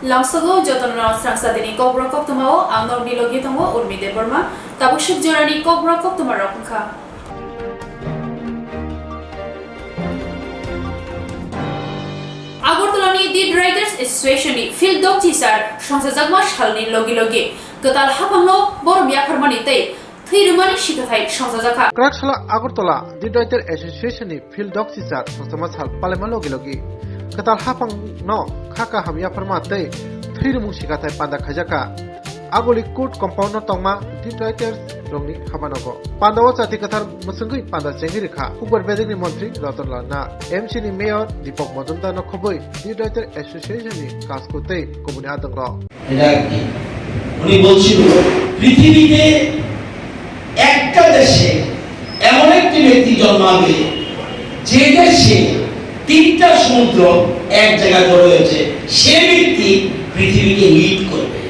Langsago Jotono Sangsadini Kobra Koptomao, Angno Dilogitamo, Urmide Burma, Tabushuk Jorani Kobra Koptomarokha. Agortolani did Writers Association Field Dog Tisar, Shansazagmash Halni Logi Logi, Total Hapamlo, Boromia Permanite, Thirumani Shikatai, Shansazaka. Krakshala Agortola, did Writers Association Field Dog Tisar, Shansamash Palemalogi Logi. Katal hapang no khaka hamya permate thirumu sikatai panda khajaka agoli court compound no tongma ditwriters rongni habanogo pandawo chati kathar musungui panda chengiri kha upar bedini mantri Ratanlal na MC ni mayor Deepak Majumdar no khoboi ditwriters association ni kaskote kobuni atangro এটা কি উনি বলছিল পৃথিবীতে একটা দেশে এমন একটি ব্যক্তি জন্মাবে যে দেশে তিনটা সমুদ্র এক জায়গায় জড়ো হয়েছে সে ব্যক্তি পৃথিবীকে লিড করবে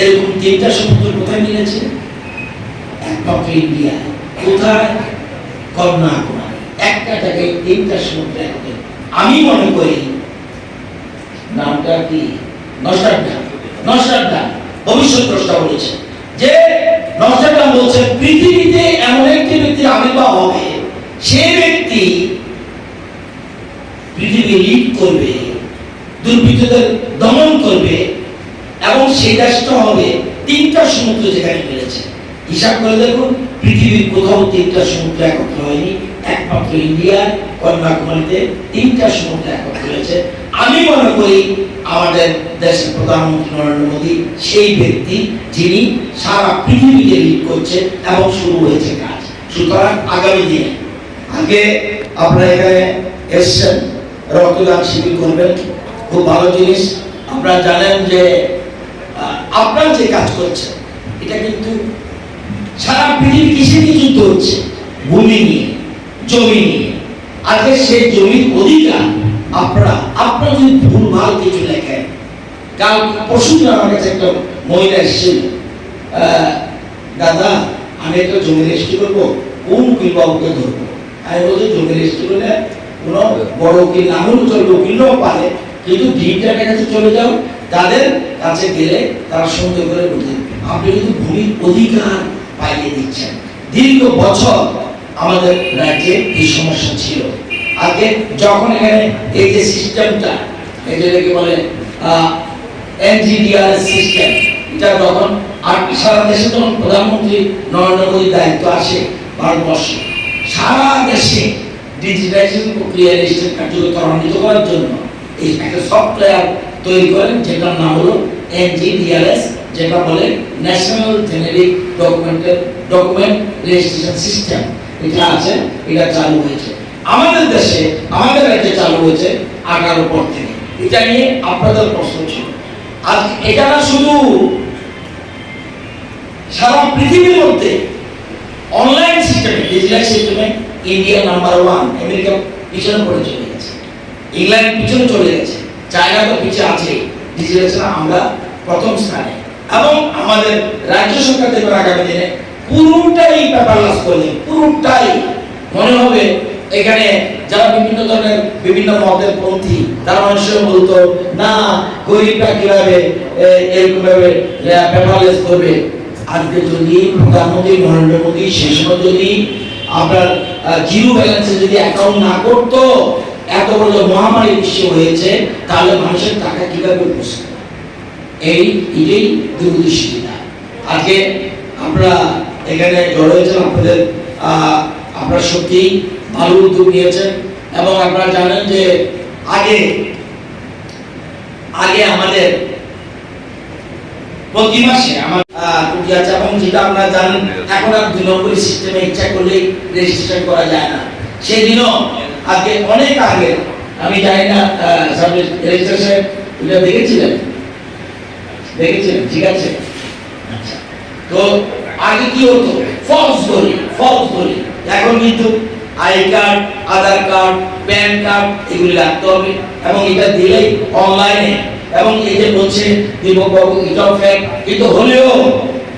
এরকম তিনটা সমুদ্র কোথায় মিলেছে একমাত্র ইন্ডিয়া কোথায় কন্যাকুমারী একটা জায়গায় তিনটা সমুদ্র একসাথে আমি মনে করি নামটা কি নস্ট্রাডাম ভবিষ্যৎ দ্রষ্টা বলেছে যে নস্ট্রাডাম বলছে পৃথিবীতে এমন একটি ব্যক্তির আবির্ভাব হবে সে ব্যক্তি পৃথিবী লিড করবে দুর্বৃত্তদের দমন করবে এবং সেই দেশটা হবে তিনটা সমুদ্র যেখানে মিলেছে হিসাব করে দেখুন পৃথিবীর কোথাও তিনটা সমুদ্র একত্র হয়নি একমাত্র ইন্ডিয়ার কন্যাকুমারীতে তিনটা সমুদ্র একত্র হয়েছে আমি মনে করি আমাদের দেশের প্রধানমন্ত্রী নরেন্দ্র মোদী সেই ব্যক্তি যিনি সারা পৃথিবীকে লিড করছে এবং শুরু হয়েছে কাজ সুতরাং আগামী দিনে আগে আপনারা এখানে এসছেন রক্তদান শিবির করবেন খুব ভালো জিনিস আপনারা জানেন যে আপনারা যে কাজ করছেন এটা কিন্তু সারা পৃথিবী কিসে নিয়ে যুদ্ধ হচ্ছে ভূমি নিয়ে জমি নিয়ে আজকে সেই জমির অধিকার আপনারা যদি ভুলভাল কিছু লেখেন কাল পরশুদিন আমার কাছে একটা মহিলা এসেছিল দাদা আমি একটা জমি রেজিস্ট্রি করবো কোন উকিলবাবুকে ধরবো আমি বলছি জমি রেজিস্ট্রি করলে কোনো বড় উকিল না হলেও চলবে উকিলও পারে কিন্তু ডিএমটার কাছে চলে যাও তাদের কাছে গেলে তারা সঙ্গে করে বুঝে আপনি কিন্তু ভূমির অধিকার পাইয়ে দিচ্ছেন দীর্ঘ বছর আমাদের রাজ্যে এই সমস্যা ছিল আগে যখন এখানে এই যে সিস্টেমটা এটাকে বলে এনজিডিআরএস সিস্টেম এটা যখন আর সারা দেশে যখন প্রধানমন্ত্রী নরেন্দ্র মোদীর দায়িত্ব আসে ভারতবর্ষে সারা দেশে ডিজিটাইজেশন প্রক্রিয়া রেজিস্ট্রেশন কার্যকর ত্বরান্বিত করার জন্য এই একটা সফটওয়্যার তৈরি করেন যেটার নাম হলো এনজিডিআরএস যেটা বলে national generic document registration system এটা আছে এটা চালু হয়েছে আমাদের দেশে আমাদের রাজ্যে চালু হয়েছে 18 পর থেকে এটা নিয়ে আপনাদের প্রশ্ন ছিল আজ এটা না শুধু সারা পৃথিবীর মধ্যে অনলাইন সিস্টেমে ডিজিটাল সিস্টেমে ইন্ডিয়া নাম্বার 1 আমেরিকা পিছনে পড়ে চলে গেছে ইংল্যান্ড পিছনে চলে গেছে চায়না তো পিছে আছে ডিজিটাল আমরা প্রথম স্থানে এবং আমাদের রাজ্য সরকার থেকে আগামী দিনে পুরোটাই পেপারলেস করবে পুরোটাই মনে হবে এখানে যারা বিভিন্ন ধরনের বিভিন্ন মতের পন্থী তারা মানুষের বলতো না গরিবরা কিভাবে এরকম ভাবে পেপারলেস করবে আজকে যদি প্রধানমন্ত্রী নরেন্দ্র মোদী সেই সময় যদি আপনার জিরো ব্যালেন্সে যদি অ্যাকাউন্ট না করতো এত বড় মহামারী বিশ্ব হয়েছে তাহলে মানুষের টাকা কিভাবে বসবে এটাই দুর্দৃষ্টিতা আজকে আমরা এখানে জড়ো হয়েছেন আপনারা সত্যি ভালো উদ্যোগ নিয়েছেন এবং আপনারা জানেন যে আগে আমাদের প্রতি মাসে আমার টুকি আছে এবং যেটা আপনারা জানেন এখন আর 2 নম্বরী সিস্টেমে ইচ্ছা করলে রেজিস্ট্রেশন করা যায় না সেদিনও আগে অনেক আগে আমি জানি না সার্ভিস রেজিস্ট্রেশন এটা দেখেছিলেন ঠিক আছে আচ্ছা তো আগে কি হতো ফলস ধরি এখন কিন্তু I card Aadhaar card pan card এগুলি রাখতে হবে এবং এটা দিলেই অনলাইনে এবং এই যে বলছে দীপক বাবু এটাও ফ্যাক্ট কিন্তু হলেও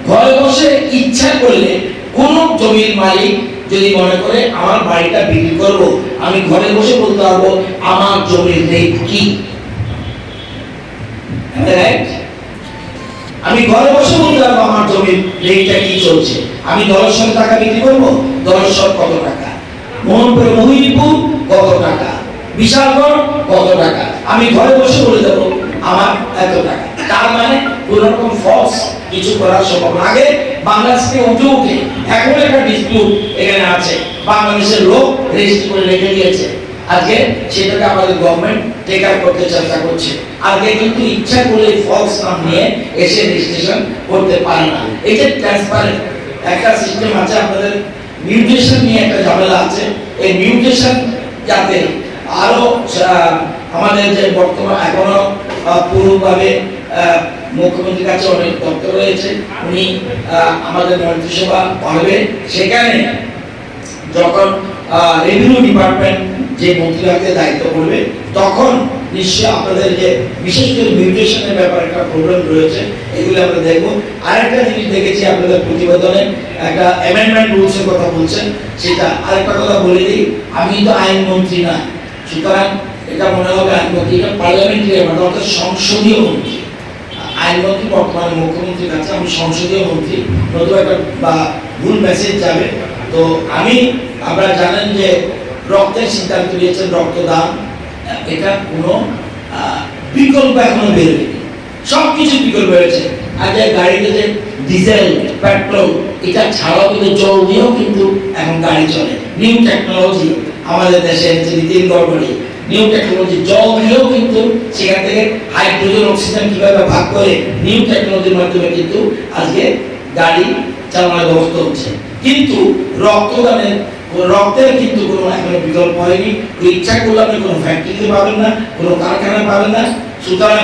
ঘরে বসে ইচ্ছা করলে কোন জমির মালিক যদি মনে করে আমার বাড়িটা বিক্রি করব আমি ঘরে বসে বলতে পারবো আমার জমির রেট কি রাইট? আমি ঘরে বসে বলতে পারবো আমার জমির রেটটা কি চলছে, আমি দলের সঙ্গে টাকা বিক্রি করবো, দলের সঙ্গে কত টাকা, মোহনপুর মহিদপুর কত টাকা, বিশালগড় কত টাকা, আমি ঘরে বসে বলে দেবো আমার এত টাকা। তার মানে কোন রকম ফলস কিছু করার সম্ভব না। আগে বাংলাদেশ থেকে উঠে উঠে এখন একটা ডিসপিউট এখানে আছে, বাংলাদেশের লোক রেজিস্ট্রি করে রেখে দিয়েছে, আজকে সেটাকে আমাদের গভর্নমেন্ট টেক আপ করতে চেষ্টা করছে। আজকে কিন্তু ইচ্ছা করলে ফলস নাম নিয়ে এসে রেজিস্ট্রেশন করতে পারে না। এই যে ট্রান্সপারেন্ট একটা সিস্টেম আছে, আপনাদের মিউটেশন নিয়ে একটা ঝামেলা আছে, এই মিউটেশন যাতে আরো আমাদের যে বর্তমান এখনো পুরোভাবে মুখ্যমন্ত্রীর কাছে অনেক দপ্তর রয়েছে, উনি আমাদের মন্ত্রিসভা হবে, সেখানে যখন রেভিনিউ ডিপার্টমেন্ট যে মন্ত্রীকে দায়িত্ব করবে তখন নিশ্চয়ই আপনাদের যে বিশেষ করে মিউটেশনের ব্যাপারে একটা প্রবলেম রয়েছে, এগুলো আমরা দেখব। আরেকটা জিনিস দেখেছি আপনাদের প্রতিবেদনে একটা অ্যামেন্ডমেন্ট রুলসের কথা বলছেন, সেটা আরেকটা কথা বলে দিই, আমি তো আইনমন্ত্রী না, সুতরাং এটা মনে হবে আইনমন্ত্রী, এটা পার্লামেন্টারি অর্থাৎ সংসদীয় মন্ত্রী। আইনমন্ত্রী বর্তমানে মুখ্যমন্ত্রীর কাছে, আমি সংসদীয় মন্ত্রী, নতুন একটা বা ভুল মেসেজ যাবে। তো আপনারা জানেন যে রক্তের সিদ্ধান্ত নিয়েছেন, রক্তদান, এটা কোনো বিকল্প এখনো বেরোয়নি, সবকিছু বিকল্প হয়েছে। আগে গাড়িতে যে ডিজেল পেট্রোল এটা ছাড়াও কিন্তু জল দিয়েও কিন্তু এখন গাড়ি চলে, নিউ টেকনোলজি আমাদের দেশে এনেছে নীতিন গডকরি, নিউ টেকনোলজি জল দিয়েও কিন্তু সেখান থেকে হাইড্রোজেন অক্সিজেন কিভাবে ভাগ করে নিউ টেকনোলজির মাধ্যমে কিন্তু আজকে গাড়ি চালানোর ব্যবস্থা হচ্ছে। কিন্তু রক্তের কিন্তু কোনো এখনো বিকল্প হয়নি, ইচ্ছা করলে আপনি কোনো ফ্যাক্টরিতে পাবেন না, কোনো কারখানায় পাবেন না। সুতরাং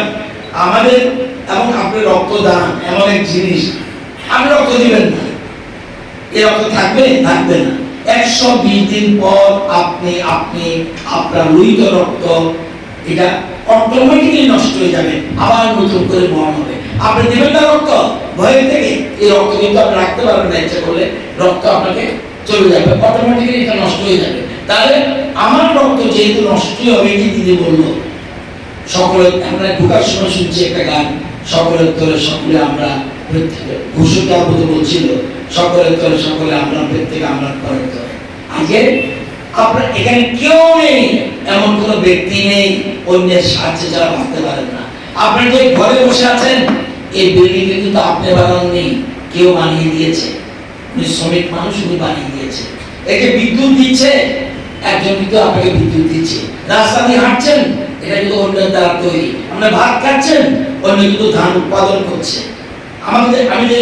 আমাদের এবং আপনি রক্তদান এমন এক জিনিস, আপনি রক্ত দিবেন না, এই রক্ত থাকবে থাকবে না, 120 দিন পর আপনার লোহিত রক্ত এটা অটোমেটিক্যালি নষ্ট হয়ে যাবে, আবার নতুন করে বহন হবে। আপনি দেবেন না রক্ত ভয়ের থেকে, এই রক্ত কিন্তু আপনি রাখতে পারবেন না, ইচ্ছা করলে রক্ত আপনাকে চলে যাবে, অটোমেটিক্যালি এটা নষ্ট হয়ে যাবে। তাহলে আমার রক্ত যেহেতু নষ্টই হবে, কি দিদি বললো, সকলে আমরা ঢোকার সময় শুনছি একটা গান, সকলের তরে সকলে আমরা ঘোষক আবুদ বলছিল, সকলের তরে সকলে আমরা প্রত্যেকে আমরা করে তরে। আজকে আপনার এখানে কেউ নেই, এমন কোন ব্যক্তি নেই অন্যের সাহায্যে যারা বাঁচতে পারেন না। আপনি যে ঘরে বসে আছেন, এই বিল্ডিং কিন্তু আপনি বানাননি, কেউ বানিয়ে দিয়েছে, উনি শ্রমিক মানুষ, উনি বানিয়ে দিয়েছে। একে বিদ্যুৎ দিচ্ছে একজন, কিন্তু আপনাকে বিদ্যুৎ দিচ্ছে। রাস্তা দিয়ে হাঁটছেন, এটা কিন্তু অন্যের দ্বারা তৈরি। আমরা ভাত খাচ্ছেন, অন্য কিন্তু ধান উৎপাদন করছে। আমি যে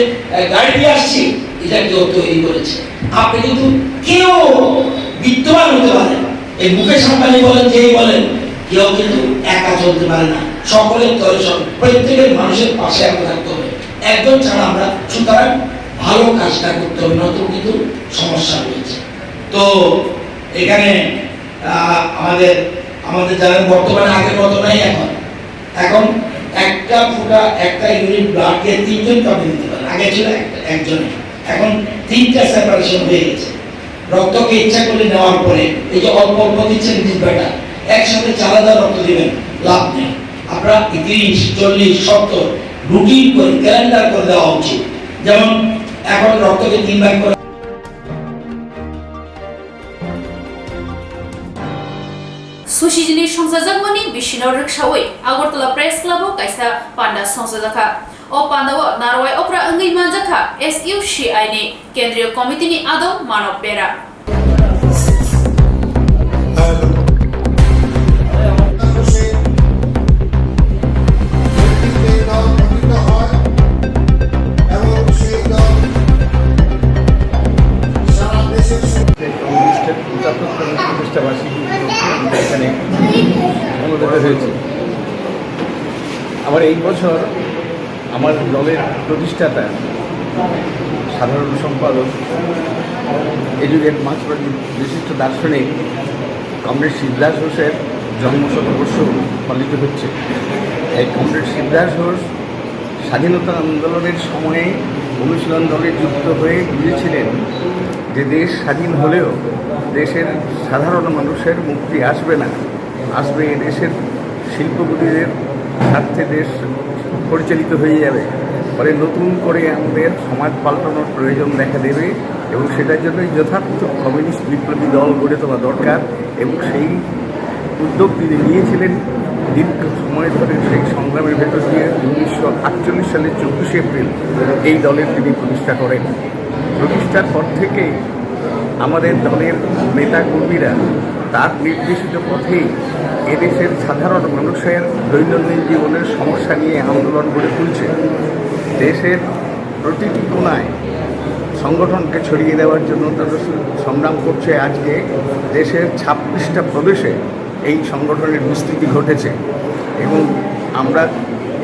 গাড়ি দিয়ে আসছি, এটা কেউ তৈরি করেছে। আপনি কিন্তু কেউ বিদ্যমান হতে পারেন, এই মুকেশ আম্বানি বলেন, যেই বলেন, কেউ কিন্তু একা চলতে পারে না, সকলের তরে প্রত্যেকের মানুষের পাশে আমরা থাকতে হবে, একজন ছাড়া আমরা। সুতরাং ভালো কাজটা করতে হবে, নয়তো কিন্তু সমস্যা রয়েছে। তো এখানে আমাদের যারা বর্তমানে আগের মতো নাই, এখন একটা ফোঁটা একটা ইউনিট ব্লাড দিয়ে 3 জন কাউকে দিতে পারে, আগে ছিল একজনে, এখন 3টা সেপারেশন হয়ে গেছে। রক্তকে ইচ্ছা করলে নেওয়ার পরে এই যে অল্প অল্প দিচ্ছেন দিব্যাটা, একসাথে 4000 রক্ত দিবেন, লাভ নেই। আপনারা 30, 40, 70 রুটিন করে ক্যালেন্ডার করে দেওয়া উচিত। যেমন এখন রক্তকে 3 ভাগ করে सुशीजनी संसाजकमनि बिसिनाव रिक्सावै आगरतला प्रेस क्लाबो काइसा पान्डा संसाजका ओ पान्डाव नारवाय ओप्रा अंगै मानजाखा SUCI नि केन्द्रीय कमिटिनि आदौ मानव बेरा আমার এই বছর আমার দলের প্রতিষ্ঠাতা সাধারণ সম্পাদক এডুকেট মার্ক্সবাদী বিশিষ্ট দার্শনিক কমরেড শিবদাস ঘোষের জন্মশতবর্ষ পালিত হচ্ছে। এই কমরেড শিবদাস ঘোষ স্বাধীনতা আন্দোলনের সময়ে অনুশীলন দলে যুক্ত হয়ে বুঝেছিলেন যে দেশ স্বাধীন হলেও দেশের সাধারণ মানুষের মুক্তি আসবে না, আসবে দেশের শিল্পপতিদের স্বার্থে দেশ পরিচালিত হয়ে যাবে, ফলে নতুন করে আমাদের সমাজ পাল্টানোর প্রয়োজন দেখা দেবে এবং সেটার জন্যই যথার্থ কমিউনিস্ট বিপ্লবী দল গড়ে তোলা দরকার। এবং সেই উদ্যোগ তিনি নিয়েছিলেন দীর্ঘ সময় ধরে। সেই সংগ্রামের ভেতর দিয়ে 1948 সালের 24শে এপ্রিল এই দলের তিনি প্রতিষ্ঠা করেন। প্রতিষ্ঠার পর থেকেই আমাদের দলের নেতাকর্মীরা তার নির্দেশিত পথেই এদেশের সাধারণ মানুষের দৈনন্দিন জীবনের সমস্যা নিয়ে আন্দোলন গড়ে তুলছে। দেশের প্রতিটি কোণায় সংগঠনকে ছড়িয়ে দেওয়ার জন্য তাদের সংগ্রাম করছে। আজকে দেশের 26টা প্রদেশে এই সংগঠনের বিস্তৃতি ঘটেছে এবং আমরা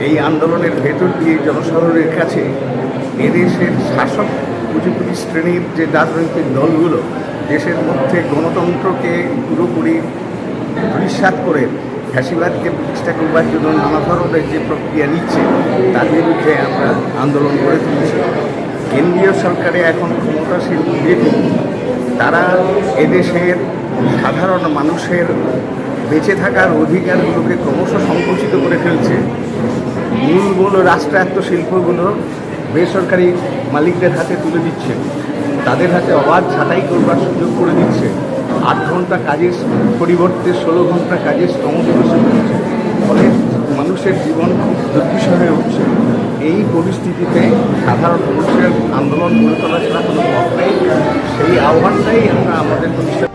এই আন্দোলনের ভেতর দিয়ে জনসাধারণের কাছে এদেশের শাসক পুঁজিপতি শ্রেণীর যে রাজনৈতিক দলগুলো দেশের মধ্যে গণতন্ত্রকে পুরোপুরি ধূলিসাৎ করে ফ্যাসিবাদকে প্রতিষ্ঠা করবার জন্য নানা ধরনের যে প্রক্রিয়া নিচ্ছে তার বিরুদ্ধে আমরা আন্দোলন গড়ে তুলছি। কেন্দ্রীয় সরকারে এখন ক্ষমতাসীন বিজেপি তারা এদেশের সাধারণ মানুষের বেঁচে থাকার অধিকারগুলোকে ক্রমশ সংকুচিত করে ফেলছে। মূল রাষ্ট্রায়ত্ত শিল্পগুলো বেসরকারি মালিকদের হাতে তুলে দিচ্ছে, তাদের হাতে অবাধ ছাঁটাই করবার সুযোগ করে দিচ্ছে। 8 ঘন্টা কাজের পরিবর্তে 16 ঘন্টা কাজের শ্রম দিবস করছে, ফলে মানুষের জীবন খুব দুর্বিষহ হয়ে উঠছে। এই পরিস্থিতিতে সাধারণ মানুষের আন্দোলন গড়ে তোলা ছাড়া কোনো পথ নেই। সেই আহ্বানটাই আমরা আমাদের প্রতিষ্ঠা।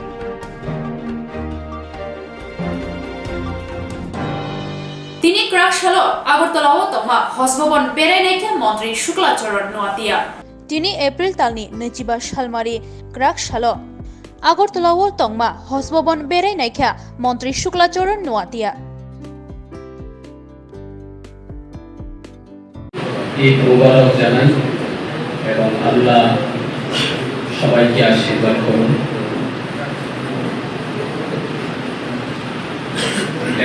তিনি ক্রাকশাল আগরতলাও তমা হসভবন বেরাইনাইকে মন্ত্রী শুক্লাচরণ নোয়াতিয়া। তিনি এপ্রিল तालनि 25 सालमारि क्राकशाल আগরতলাও তংমা হসভবন বেরাইনাইকে মন্ত্রী শুক্লাচরণ নোয়াতিয়া। ঈদ মুবারক জানাই এবং আল্লাহ সবাইকে আশীর্বাদ করুন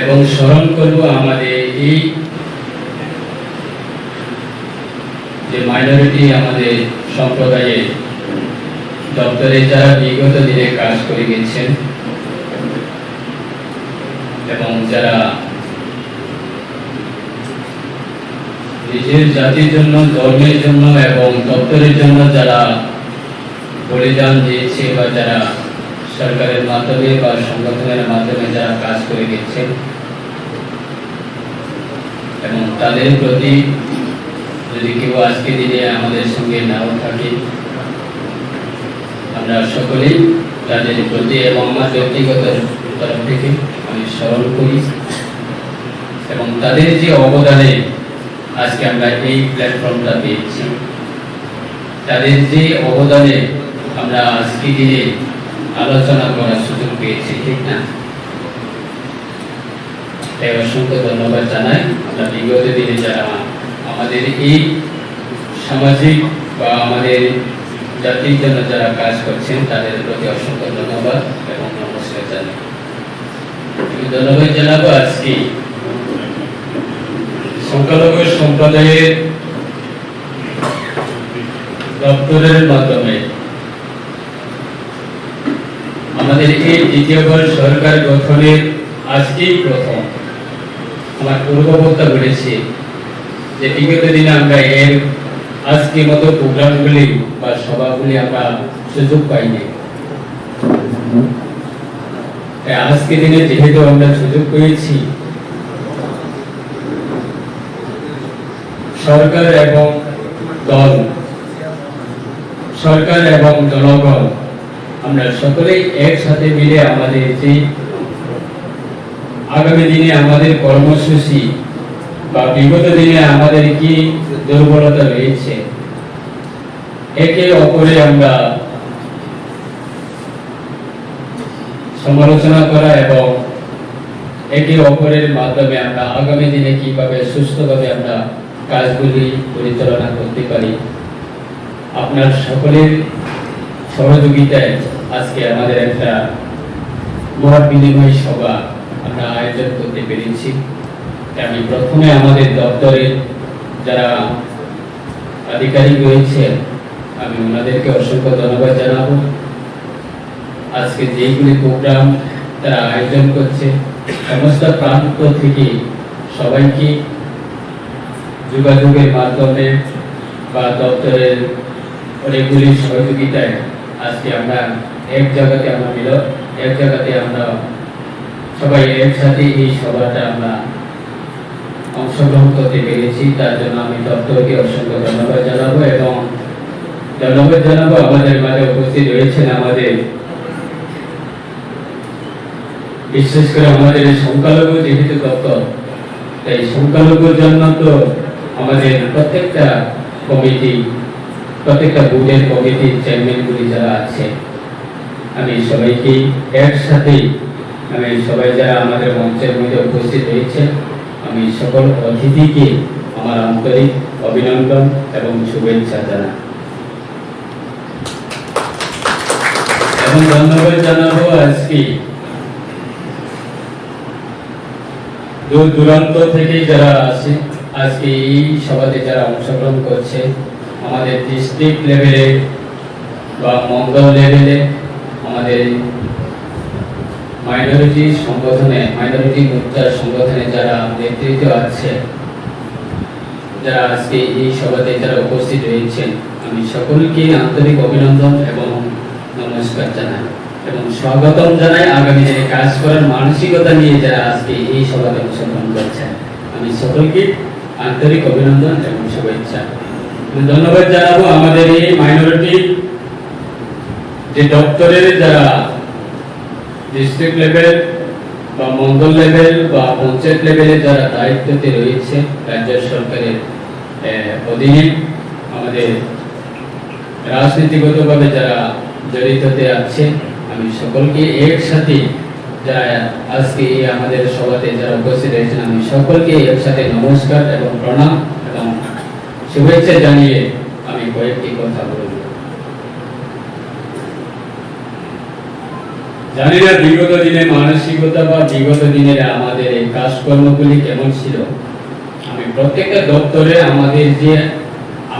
এবং স্মরণ করব আমাদের এই যে মাইনরিটি আমাদের সম্প্রদায়ে দপ্তরে যারা বিগত দিনে কাজ করে গেছেন এবং যারা নিজের জাতির জন্য, ধর্মের জন্য এবং দপ্তরের জন্য যারা বলিদান দিয়েছে বা যারা সরকারের মাধ্যমে বা সংগঠনের মাধ্যমে যারা কাজ করে গেছেন এবং তাদের প্রতি যদি কেউ আজকে দিনে আমাদের সঙ্গে নাও থাকে, আমরা সকলেই তাদের প্রতি এবং আমার ব্যক্তিগত তরফ থেকে আমি স্মরণ করি এবং তাদের যে অবদানে আজকে আমরা এই প্ল্যাটফর্মটা পেয়েছি, তাদের যে অবদানে আমরা আজকে দিনে আলোচনা করার সুযোগ পেয়েছি, ঠিক না? তাই অসংখ্য ধন্যবাদ জানাই। আমরা বিগত দিনে যারা আমাদের এই সামাজিক বা আমাদের জাতির জন্য যারা কাজ করছেন তাদের প্রতি অসংখ্য ধন্যবাদ এবং নমস্কার জানাই। ধন্যবাদ জানাবো আজকে সংখ্যালঘু সম্প্রদায়ের দপ্তরের মাধ্যমে আমাদের এই দ্বিতীয়বার সরকার গঠনের আজকেই প্রথম। আমার পূর্ববর্তী বলেছি যে বিগত দিনে আমরা এর আজকের মতো প্রোগ্রামগুলি বা সভাগুলি আমরা সুযোগ পাইনি। আজকে দিনে যেহেতু আমরা সুযোগ পেয়েছি, সরকার এবং দল, সরকার এবং জনগণ আমরা সকলেই একসাথে মিলে আমাদের যে আগামী দিনে আমাদের কর্মসূচি বা বিগত দিনে আমাদের কি দুর্বলতা রয়েছে একে অপরে আমরা সমালোচনা করা এবং একে অপরের মাধ্যমে আমরা আগামী দিনে কিভাবে সুস্থভাবে আমরা কাজগুলি পরিচালনা করতে পারি, আপনার সকলের সহযোগিতায় আজকে আমাদের একটা মত বিনিময় সভা আমরা আয়োজন করতে পেরেছি। আমি প্রথমে আমাদের দপ্তরের যারা আধিকারিক রয়েছেন আমি ওনাদেরকে অসংখ্য ধন্যবাদ জানাবো। আজকে যেইগুলি প্রোগ্রাম তারা আয়োজন করছে সমস্ত প্রান্ত থেকে সবাইকে যোগাযোগের মাধ্যমে বা দপ্তরের অনেকগুলি সহযোগিতায় আজকে আমরা এক জায়গাতে আমরা সবাই একসাথে এই সভাটা আমরা অংশগ্রহণ করতে পেরেছি। তার জন্য আমি দপ্তরকে অসংখ্য ধন্যবাদ জানাবো এবং আমাদের মাঝে উপস্থিত রয়েছেন আমাদের বিশেষ করে আমাদের সংখ্যালঘু যেহেতু দপ্তর, তাই সংখ্যালঘুর জন্য তো আমাদের প্রত্যেকটা বুথের কমিটির চেয়ারম্যানগুলি যারা আছে, আমি সবাইকে একসাথে সবাই যারা আমাদের মঞ্চের মধ্যে উপস্থিত হয়েছে, আমি সকল অতিথিকে আমার আন্তরিক অভিনন্দন এবং শুভেচ্ছা জানাই এবং ধন্যবাদ জানাবো আজকে দূর দূরান্ত থেকে যারা আছে, আজকে এই সভাতে যারা অংশগ্রহণ করছে, আমাদের ডিস্ট্রিক্ট লেভেলে বা মন্ডল লেভেলে আমাদের মাইনরিটি মোর্চার সংগঠনে যারা নেতৃত্ব আছে, যারা আজকে এই সভাতে যারা উপস্থিত রয়েছেন, আমি সকলকে আন্তরিক অভিনন্দন এবং নমস্কার জানাই এবং স্বাগতম জানাই। আগামী দিনে কাজ করার মানসিকতা নিয়ে যারা আজকে এই সভাতে অংশগ্রহণ করছেন, আমি সকলকে আন্তরিক অভিনন্দন এবং শুভেচ্ছা ধন্যবাদ জানাবো। আমাদের এই মাইনরিটি যে দপ্তরের যারা ডিস্ট্রিক্ট লেভেল বা মন্ডল লেভেল বা পঞ্চায়েত লেভেলে যারা দায়িত্বতে রয়েছে রাজ্য সরকারের অধীনে, আমাদের রাজনীতিগতভাবে যারা জড়িততে আছে, আমি সকলকে একসাথে যারা আজকে আমাদের সভাতে যারা উপস্থিত রয়েছেন, আমি সকলকে একসাথে নমস্কার এবং প্রণাম এবং শুভেচ্ছা জানিয়ে আমি কয়েকটি কথা বলব। জানি না বিগত দিনের মানসিকতা বা বিগত দিনের আমাদের এই কাজকর্মগুলি কেমন ছিল। আমি প্রত্যেকটা দপ্তরে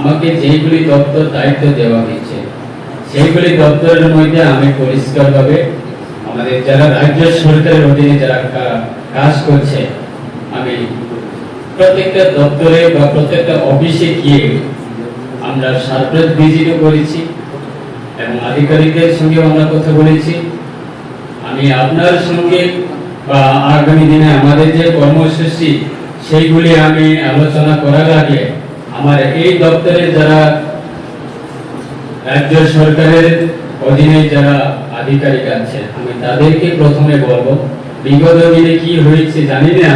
আমাকে যেইগুলি দপ্তর দায়িত্ব দেওয়া হয়েছে, সেইগুলি দপ্তরের মধ্যে আমি পরিষ্কারভাবে আমাদের যারা রাজ্য সরকারের অধীনে যারা কাজ করছে, আমি প্রত্যেকটা দপ্তরে বা প্রত্যেকটা অফিসে গিয়ে আমরা সারপ্রাইজ ভিজিটও করেছি এবং আধিকারিকদের সঙ্গে আমরা কথা বলেছি। আমি আপনার সঙ্গে বা আগামী দিনে আমাদের যে কর্মসূচি সেইগুলি আমি আলোচনা করার আগে আমার এই দপ্তরে যারা রাজ্য সরকারের অধীনে যারা আধিকারিক আছে, আমি তাদেরকে প্রথমে বলবো, বিগত দিনে কি হয়েছে জানি না,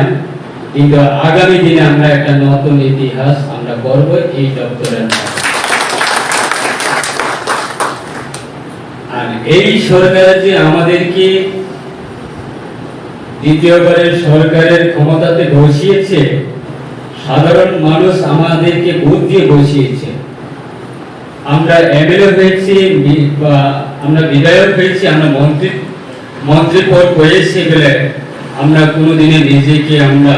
কিন্তু আগামী দিনে আমরা একটা নতুন ইতিহাস আমরা করব এই দপ্তরের। আর এই সরকার যে আমাদেরকে দ্বিতীয়বারের সরকারের ক্ষমতাতে বসিয়েছে, সাধারণ মানুষ আমাদেরকে ভোট দিয়ে বসিয়েছে। আমরা এমএলএ হয়েছি বা আমরা বিধায়ক হয়েছি, আমরা মন্ত্রী পদ পেয়েছি বলে আমরা কোনোদিনে নিজেকে আমরা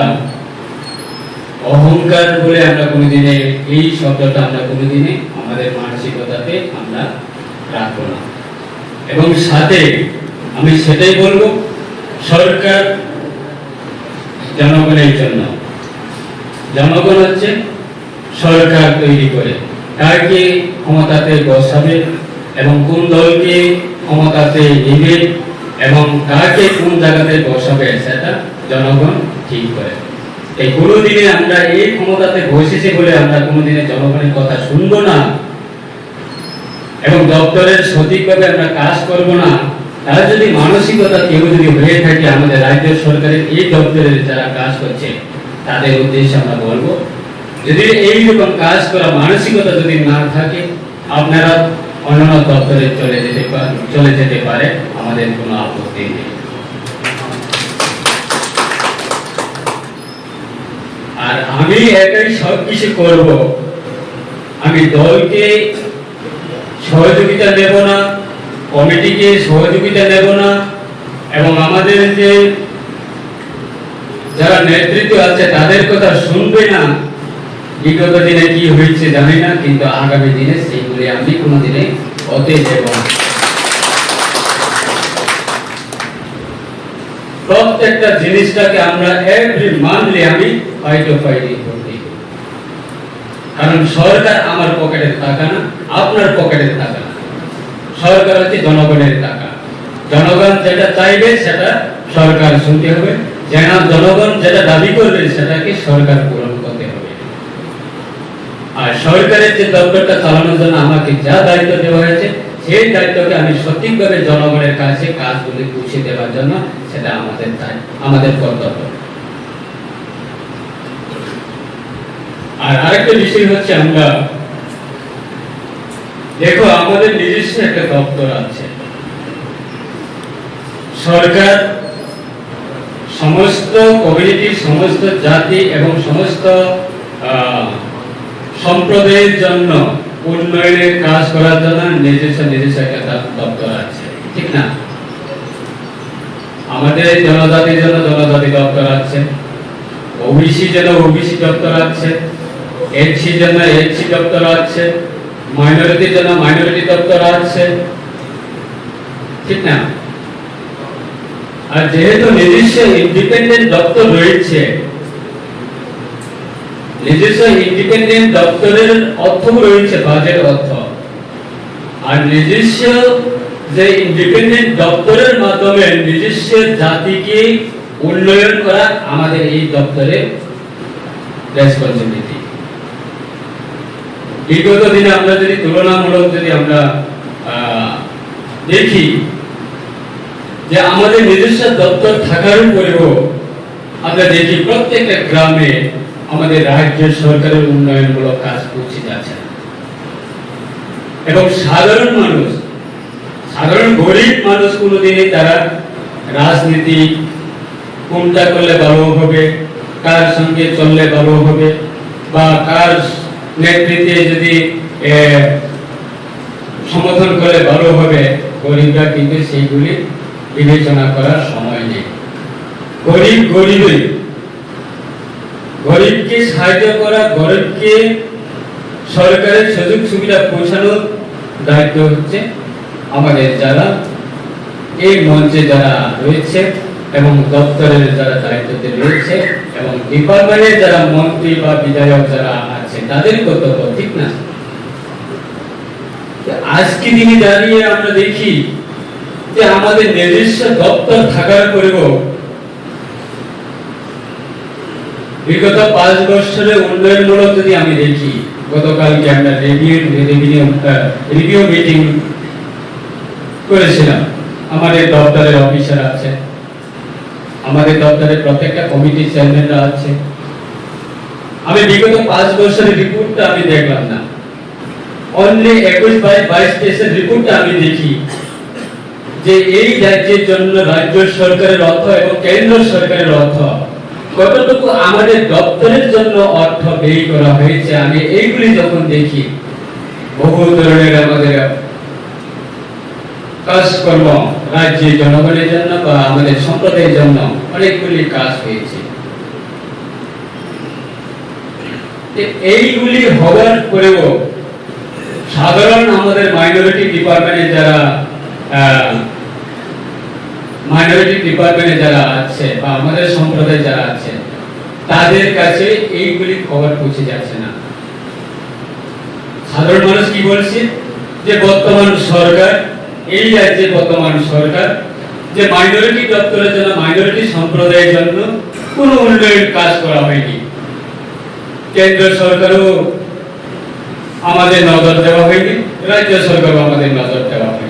অহংকার বলে আমরা কোনোদিনে এই শব্দটা আমরা কোনোদিনে আমাদের মানসিকতাতে আমরা রাখবো না। এবং সাথে আমি সেটাই বলবো, সরকার জনগণের জন্য, জনগণ হচ্ছে সরকার তৈরি করে কাকে ক্ষমতাতে বসাবে এবং কোন দলকে ক্ষমতাতে নিবে এবং কাকে কোন জায়গাতে বসাবে সেটা জনগণ ঠিক করে। এই কোনোদিনে আমরা এই ক্ষমতাতে বসেছি বলে আমরা কোনোদিনে জনগণের কথা শুনবো না এবং দপ্তরের সঠিকভাবে আমরা কাজ করব না। তারা যদি মানসিকতা কেউ যদি হয়ে থাকে, আমাদের রাজ্য সরকারের এই দপ্তরের যারা কাজ করছে তাদের উদ্দেশ্যে আমরা বলবো, যদি এইরকম কাজ করা মানসিকতা যদি না থাকে, আপনারা অন্যান্য দপ্তরে চলে যেতে পারে, আমাদের কোনো আপত্তি নেই। আর আমি একাই সবকিছু করব, আমি দলকে সহযোগিতা দেব না, কমিটিকে সহযোগিতা দেব না এবং আমাদের যে যারা নেতৃত্ব আছে তাদের কথা শুনবে না। বিগত দিনে কি হয়েছে জানি না, কিন্তু আগামী দিনে সেইগুলি আমি কোনোদিনে হতে দেব না। প্রত্যেকটা জিনিসটাকে আমরা এভরি মান্থলি আমি ফাইটিং করতে, কারণ সরকার আমার পকেটের টাকা না, আপনার পকেটের টাকা না। সরকার হচ্ছে জনগণের টাকা। জনগণ যেটা চাইবে সেটা সরকার শুনতে হবে, জনগণ যেটা দাবি করবে সেটাকে সরকার পূরণ করতে হবে। আর সরকারের যে দপ্তরটা চালানোর জন্য আমাকে যা দায়িত্ব দেওয়া হয়েছে, সেই দায়িত্বকে আমি সঠিকভাবে জনগণের কাছে কাজগুলি পৌঁছে দেওয়ার জন্য সেটা আমাদের কর্তব্য। আর আরেকটা বিষয় হচ্ছে, আমরা দেখো আমাদের নিজস্ব একটা দপ্তর আছে। সরকার সমস্ত কমিউনিটি, সমস্ত জাতি এবং সমস্ত সম্প্রদায়ের জন্য উন্নয়নের কাজ করার জন্য নিজস্ব একটা দপ্তর আছে, ঠিক না? আমাদের জনজাতির জন্য জনজাতি দপ্তর আছে, ওবিসি জন্য ওবিসি দপ্তর আছে, এসসি জন্য এসসি দপ্তর আছে, মাইনরিটির জন্য মাইনরিটি দপ্তর আছে, ঠিক না? আর যেহেতু নিজস্ব ইন্ডিপেন্ডেন্ট দপ্তর রয়েছে, নিজস্ব ইন্ডিপেন্ডেন্ট দপ্তরের অর্থ রয়েছে বাজেট অর্থ, আর নিজস্ব যে ইন্ডিপেন্ডেন্ট দপ্তরের মাধ্যমে নিজস্ব জাতিকে উন্নয়ন করা আমাদের এই দপ্তরের রেসপন্সিবিলিটি। বিগত দিনে আমরা যদি তুলনামূলক যদি আমরা দেখি যে আমাদের নিজস্ব দপ্তর থাকার পরেও আমরা দেখি প্রত্যেকটা গ্রামে আমাদের রাজ্য সরকারের উন্নয়নমূলক কাজ পৌঁছে যাচ্ছে, এবং সাধারণ মানুষ, সাধারণ গরিব মানুষ কোনোদিনই তারা রাজনীতি কোনটা করলে ভালো হবে, কার সঙ্গে চললে ভালো হবে, বা কার নেতৃত্বে যদি সমর্থন করলে ভালো হবে, গরিবরা কিন্তু সেইগুলি বিবেচনা করার সময় নেই। গরিবকে সাহায্য করা, গরিবকে সরকারের সুযোগ সুবিধা পৌঁছানোর দায়িত্ব হচ্ছে আমাদের যারা এই মঞ্চে যারা রয়েছে এবং দপ্তরের যারা দায়িত্বতে রয়েছে এবং ডিপার্টমেন্টের যারা মন্ত্রী বা বিধায়ক যারা আছে তাদের কর্তব্য, ঠিক না? আজকে দিনে দাঁড়িয়ে আমরা দেখি যে আমাদের নিজস্ব দপ্তর থাকার পরেও বিগত 5 বছরের উন্নয়নমূলক যদি আমি দেখি, গতকালকে আমরা রিভিউ মিটিং করেছিলাম। আমাদের দপ্তরের অফিসার আছে, আমাদের দপ্তরের প্রত্যেকটা কমিটি চেয়ারম্যানরা আছে। আমি বিগত 5 বছরের রিপোর্টটা আমি দেখলাম না, অনলি 21/22 পেজের রিপোর্টটা আমি দেখি যে এই রাজ্যের জন্য রাজ্য সরকারের অর্থ এবং কেন্দ্র সরকারের অর্থ কতটুকু আমাদের দপ্তরের জন্য অর্থ ব্যয় করা হয়েছে। আমি এইগুলি যখন দেখি, বহু ধরনের আমাদের কাজকর্ম রাজ্যের জনগণের জন্য বা আমাদের সম্প্রদায়ের জন্য অনেকগুলি কাজ হয়েছে। এইগুলি হওয়ার পরেও সাধারণ আমাদের মাইনরিটি ডিপার্টমেন্টে যারা আছে বা আমাদের সম্প্রদায় যারা আছে তাদের কাছে এইগুলি খবর পৌঁছে যাচ্ছে না। সাধারণ মানুষ কি বলছে যে বর্তমান সরকার, এই রাজ্যে বর্তমান সরকার যে মাইনরিটি দপ্তরের জন্য, মাইনরিটি সম্প্রদায়ের জন্য কোনো উন্নয়ন কাজ করা হয়নি। কেন্দ্র সরকারও আমাদের নজর দেওয়া হয়নি, রাজ্য সরকারও আমাদের নজর দেওয়া হয়নি।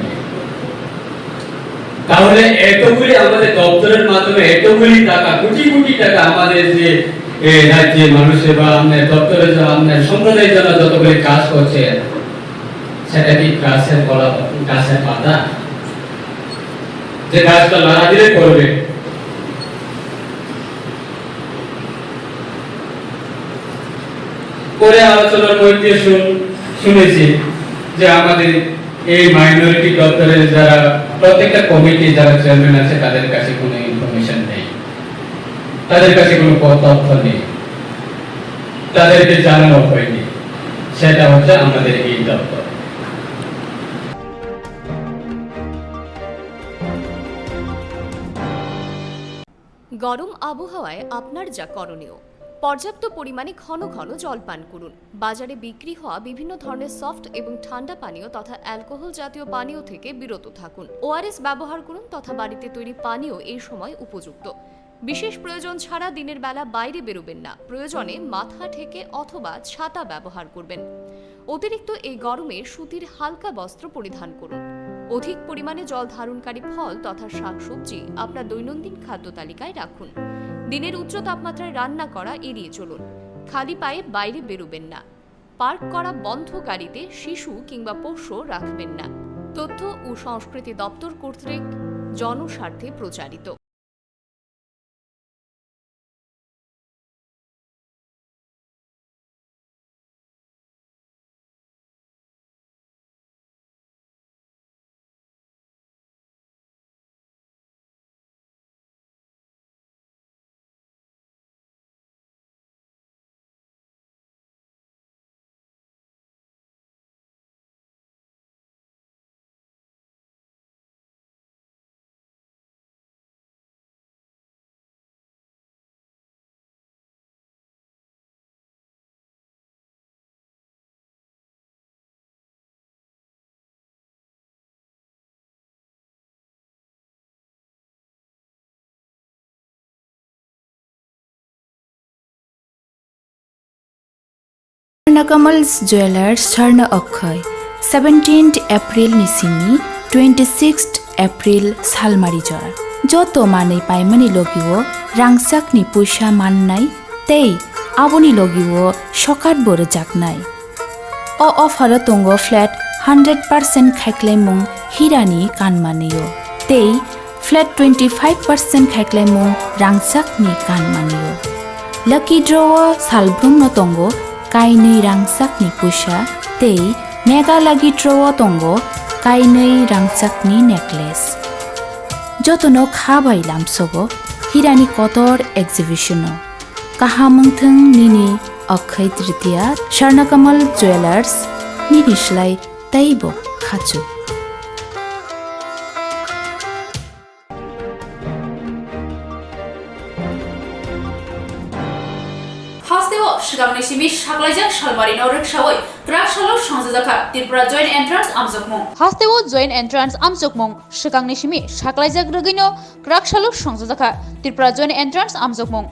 তাহলে এতগুলি আমাদের দপ্তরের মাধ্যমে এতগুলি টাকা, কোটি কোটি টাকা আমাদের যে রাজ্যের মানুষের বা আমাদের দপ্তরের জন্য, আমাদের সম্প্রদায়ের জন্য যতগুলি কাজ করছে, সেটা কি গাছের পাতা যে গাছটা লাগা দিলে করবে? পরে আলোচনার মধ্যে শুনেছি যে আমাদের এই মাইনরিটি দপ্তরের যারা প্রত্যেকটা কমিটি যারা চেয়ারম্যান আছে তাদের কাছে কোনো ইনফরমেশন নেই, তাদের কাছে কোনো তথ্য নেই, তাদেরকে জানানো হয়নি। সেটা হচ্ছে আমাদের এই দপ্তর। গরম আবহাওয়ায় আপনার যা করণীয়, পর্যাপ্ত পরিমাণে ঘন ঘন জল পান করুন। বাজারে বিক্রি হওয়া বিভিন্ন ধরনের সফট এবং ঠান্ডা পানীয় তথা অ্যালকোহল জাতীয় পানীয় থেকে বিরত থাকুন। ওআরএস ব্যবহার করুন তথা বাড়িতে তৈরি পানীয় এই সময় উপযুক্ত। বিশেষ প্রয়োজন ছাড়া দিনের বেলা বাইরে বেরোবেন না। প্রয়োজনে মাথা ঢেকে অথবা ছাতা ব্যবহার করবেন। অতিরিক্ত এই গরমে সুতির হালকা বস্ত্র পরিধান করুন। অধিক পরিমাণে জল ধারণকারী ফল তথা শাকসবজি আপনার দৈনন্দিন খাদ্য তালিকায় রাখুন। দিনের উচ্চ তাপমাত্রায় রান্না করা এড়িয়ে চলুন। খালি পায়ে বাইরে বেরোবেন না। পার্ক করা বন্ধ গাড়িতে শিশু কিংবা পোষ্য রাখবেন না। তথ্য ও সংস্কৃতি দপ্তর কর্তৃক জনস্বার্থে প্রচারিত। Kamals Jewelers Sharna Okhai 17th April Nisini 26th April Salmari Jora Joto Manei Paimani Logiwo Rangsak ni Puisha Mannai Tei Aboni Logiwo Shokat Boro Jaknai O offer tongo flat 100% Khaiklemung Hirani Kanmaniyo Tei flat 25% Khaiklemung Rangsak ni Kanmaniyo Lucky Draw Salbrung no tongo Kainui rangsak ni puisa tei mega lagi draw tongo kainui rangsak ni necklace. Jotono khabai lamsogo hirani kotor exhibitiono. Kahamungthung nini Akhai Tritiya Sharnakamal Jewelers nini shlai taibo khachu. Hasteo Shigangni Simi Shaklajak Shalmari Norek Shawai Krakshalo Shanzaka Tripura Joint Entrance Amzokmung Hasteo Joint Entrance Amzokmung Shikangni Simi Shaklaijak Ragino Krakshalo Shanzaka Tripura Joint Entrance Amzokmung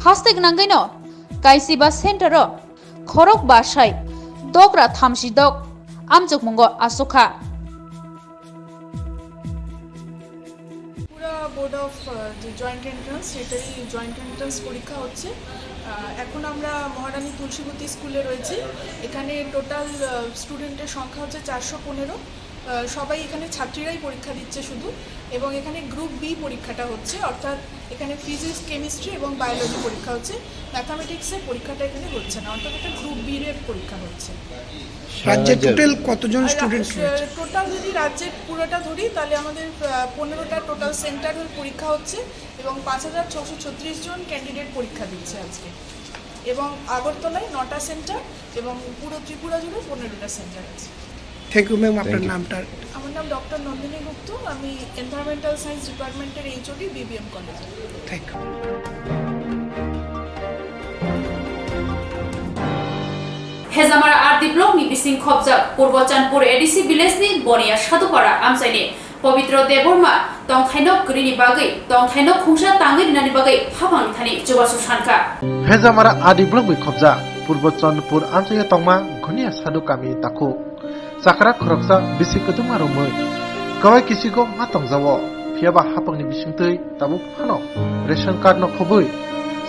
Hastek Nangino Kaisiba Centero Khorok Bashai Dogra Thamshi Dok Amzokmungo Asuka board of যে joint entrance সেটাই joint entrance পরীক্ষা হচ্ছে। এখন আমরা মহারানী তুলসীবতী স্কুলে রয়েছি। এখানে total স্টুডেন্টের সংখ্যা হচ্ছে 415। সবাই এখানে ছাত্রীরাই পরীক্ষা দিচ্ছে শুধু, এবং এখানে গ্রুপ বি পরীক্ষাটা হচ্ছে, অর্থাৎ এখানে ফিজিক্স কেমিস্ট্রি এবং বায়োলজি পরীক্ষা হচ্ছে। ম্যাথামেটিক্সের পরীক্ষাটা এখানে হচ্ছে না, অর্থাৎ এটা গ্রুপ বি এর পরীক্ষা হচ্ছে। রাজ্যে টোটাল কতজন স্টুডেন্ট রয়েছে? টোটাল যদি রাজ্যের পুরোটা ধরি তাহলে আমাদের 15টা টোটাল সেন্টারের পরীক্ষা হচ্ছে এবং 5636 জন ক্যান্ডিডেট পরীক্ষা দিচ্ছে আজকে। এবং আগরতলায় 9টা সেন্টার এবং পুরো ত্রিপুরা জুড়ে 15টা সেন্টার আছে। Thank you ma'am. আপনার নামটা? আমার নাম ডক্টর নন্দিনী গুপ্ত, আমি এনভায়রনমেন্টাল সায়েন্স ডিপার্টমেন্টের এইচওডি বিবিএম কলেজে। Thank you. Hezamara Arti Block ni Bising Khobjak Purbo Chandpur ADC Village ni Bonia Shadupara Amsaini Pavitro Deborma Tongkhainok Grini Bagai Tongkhainok Khungsha Tangi Nani Bagai Habang Thani Jubasu Shanka Hezamara Adi Block bi khobja Purbo Chandpur Amsaya Tongma Gunia Sadu Kami Taku Sakra Khoroksa Bisikutumma Rumoi Kawai Kisiko Matongzawo Phiaba Hapang ni Bisingtui Tabu Phano Ration card no khobui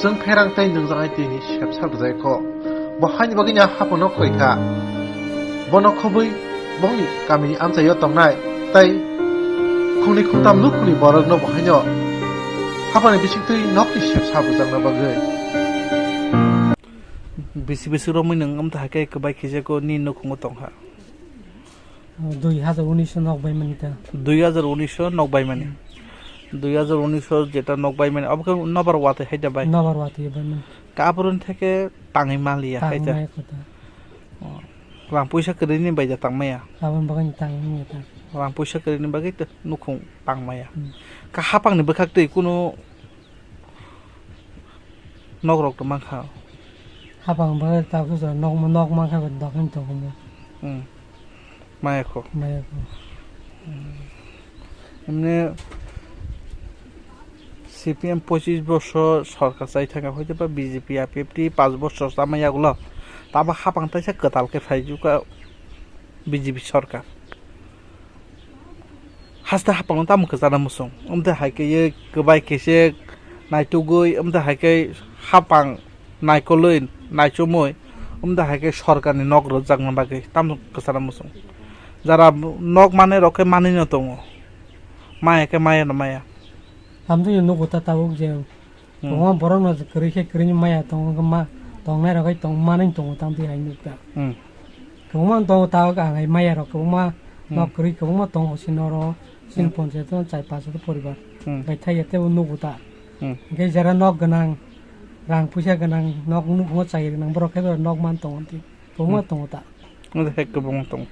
Jeng Pherang Tai Nungjangai Tini Shepsal Bjaiko Bahani baginya hapono koika bono khobui bongni kamini amsayo tongnai tai khungni khungtam lukuni borok no bahanyo hapani bisikti nokni shep sabu jangna bagai bisi romi nang am thake kabai khije ko ni no khungo tongha 2019 নকবাই Manita 2019 নকবাই মানি 2019 যেটা নকবাই মানে অবকে নবার ওয়াতে হেটা by নবার ওয়াতে by কাপরন থেকে টাঙাই মালিয়া খাইতা রাং পয়সা করিনি বাইজা টাংমায়া কাবন বাগান টাংমায়া রাং পয়সা করিনি বাগै নুখং টাংমায়া কা হাপাংনি বখাকতै কোনো নগরক তো মাখা habang ba ta ko sa nok ma ka ba dakan to ko mo মায়াকো maya ko এমনি সিপিএম 25 বছর সরকার চাই থাকা হইতে বা বিজেপি আপিএফটি 5 বছর জামাইয়াগুলো তাবা হাপাংতাইসা কতালকে ফাইজুকা বিজেপি সরকার হাসতে হাপাং তামুকে জানা মুসুং ওমতে হাইকে গবাই কেসে নাইটুগুই ওমতে হাইকে হাপাং নাইকলই নাইচুমই ওমতে হাইকে সরকারনি নগর জাগনা বাগে তামুকে জানা মুসুং যারা নগ মানে রকে মানি না দङ মায়াকে মায়া না মায়া amdu yo no gota ta je ko borong na kri ke kri ni maya tong ma tong na ra kai tong ma ning tong tam ti hai nu ta ko ma tong ta ka ngai maya ro ko ma no kri ko ma tong sin ro sin pon je to chai pa sa to poribar bai thai ate no gota ge jara nok ganang rang puja ganang nok nu ko chai ganang bro ke nok man tong ti ko ma tong ta no de hek bong tong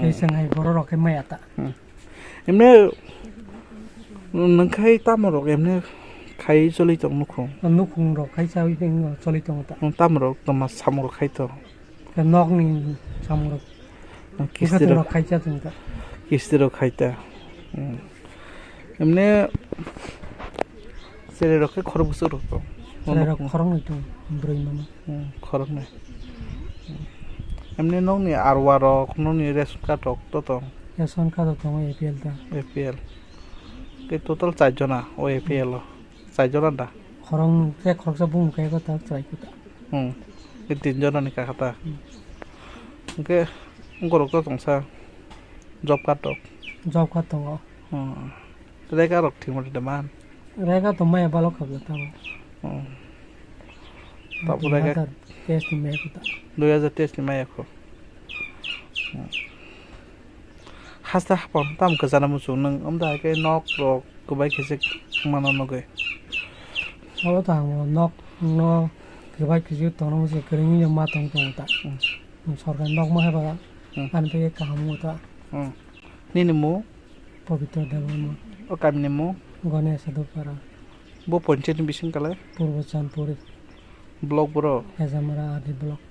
ke sang hai boro ro ke maya ta এমনি নংখাই তামরক এমনি খাই চলি তং নুখং nu khung ro khai sa wi ding choli tong ta তামরক তোমা সামর খাইতো ke nok ni sam ro কিস্তির ro khai cha tung ta কিস্তির খাইতা এমনি সেরে রকে খরবুসুর হতো ro khorong ni tu broi mama খরক নাই এমনি নংনি Arwa rock নংনি ration card rock তো তো ya son ka to tong APL ta APL K total 4 জনা ও এপিএল 4 জনা দা khorong ke khorok sa bung kai ko ta trai ko ta কে 3 জনা নি কাটা কে ngoro ko tongsa job card rok job ka tong রে ka rok thimor de man re ka to maya balok ka ta তারপরে test ni me ko ta 2023 ni maya ko hasta hapon tam ka jana musu nang amda ke nok rok ko bai khese mana noge aw ta nok no ke bai ki ju tong no se kring ni ma tong tong ta sarkar nok ma ha ba an pe ka hamu ta ni ni mo pavitra devan o kam ni mo ganesh do para bo ponchen bising kala purbo chanpur blog bro ezamara adi block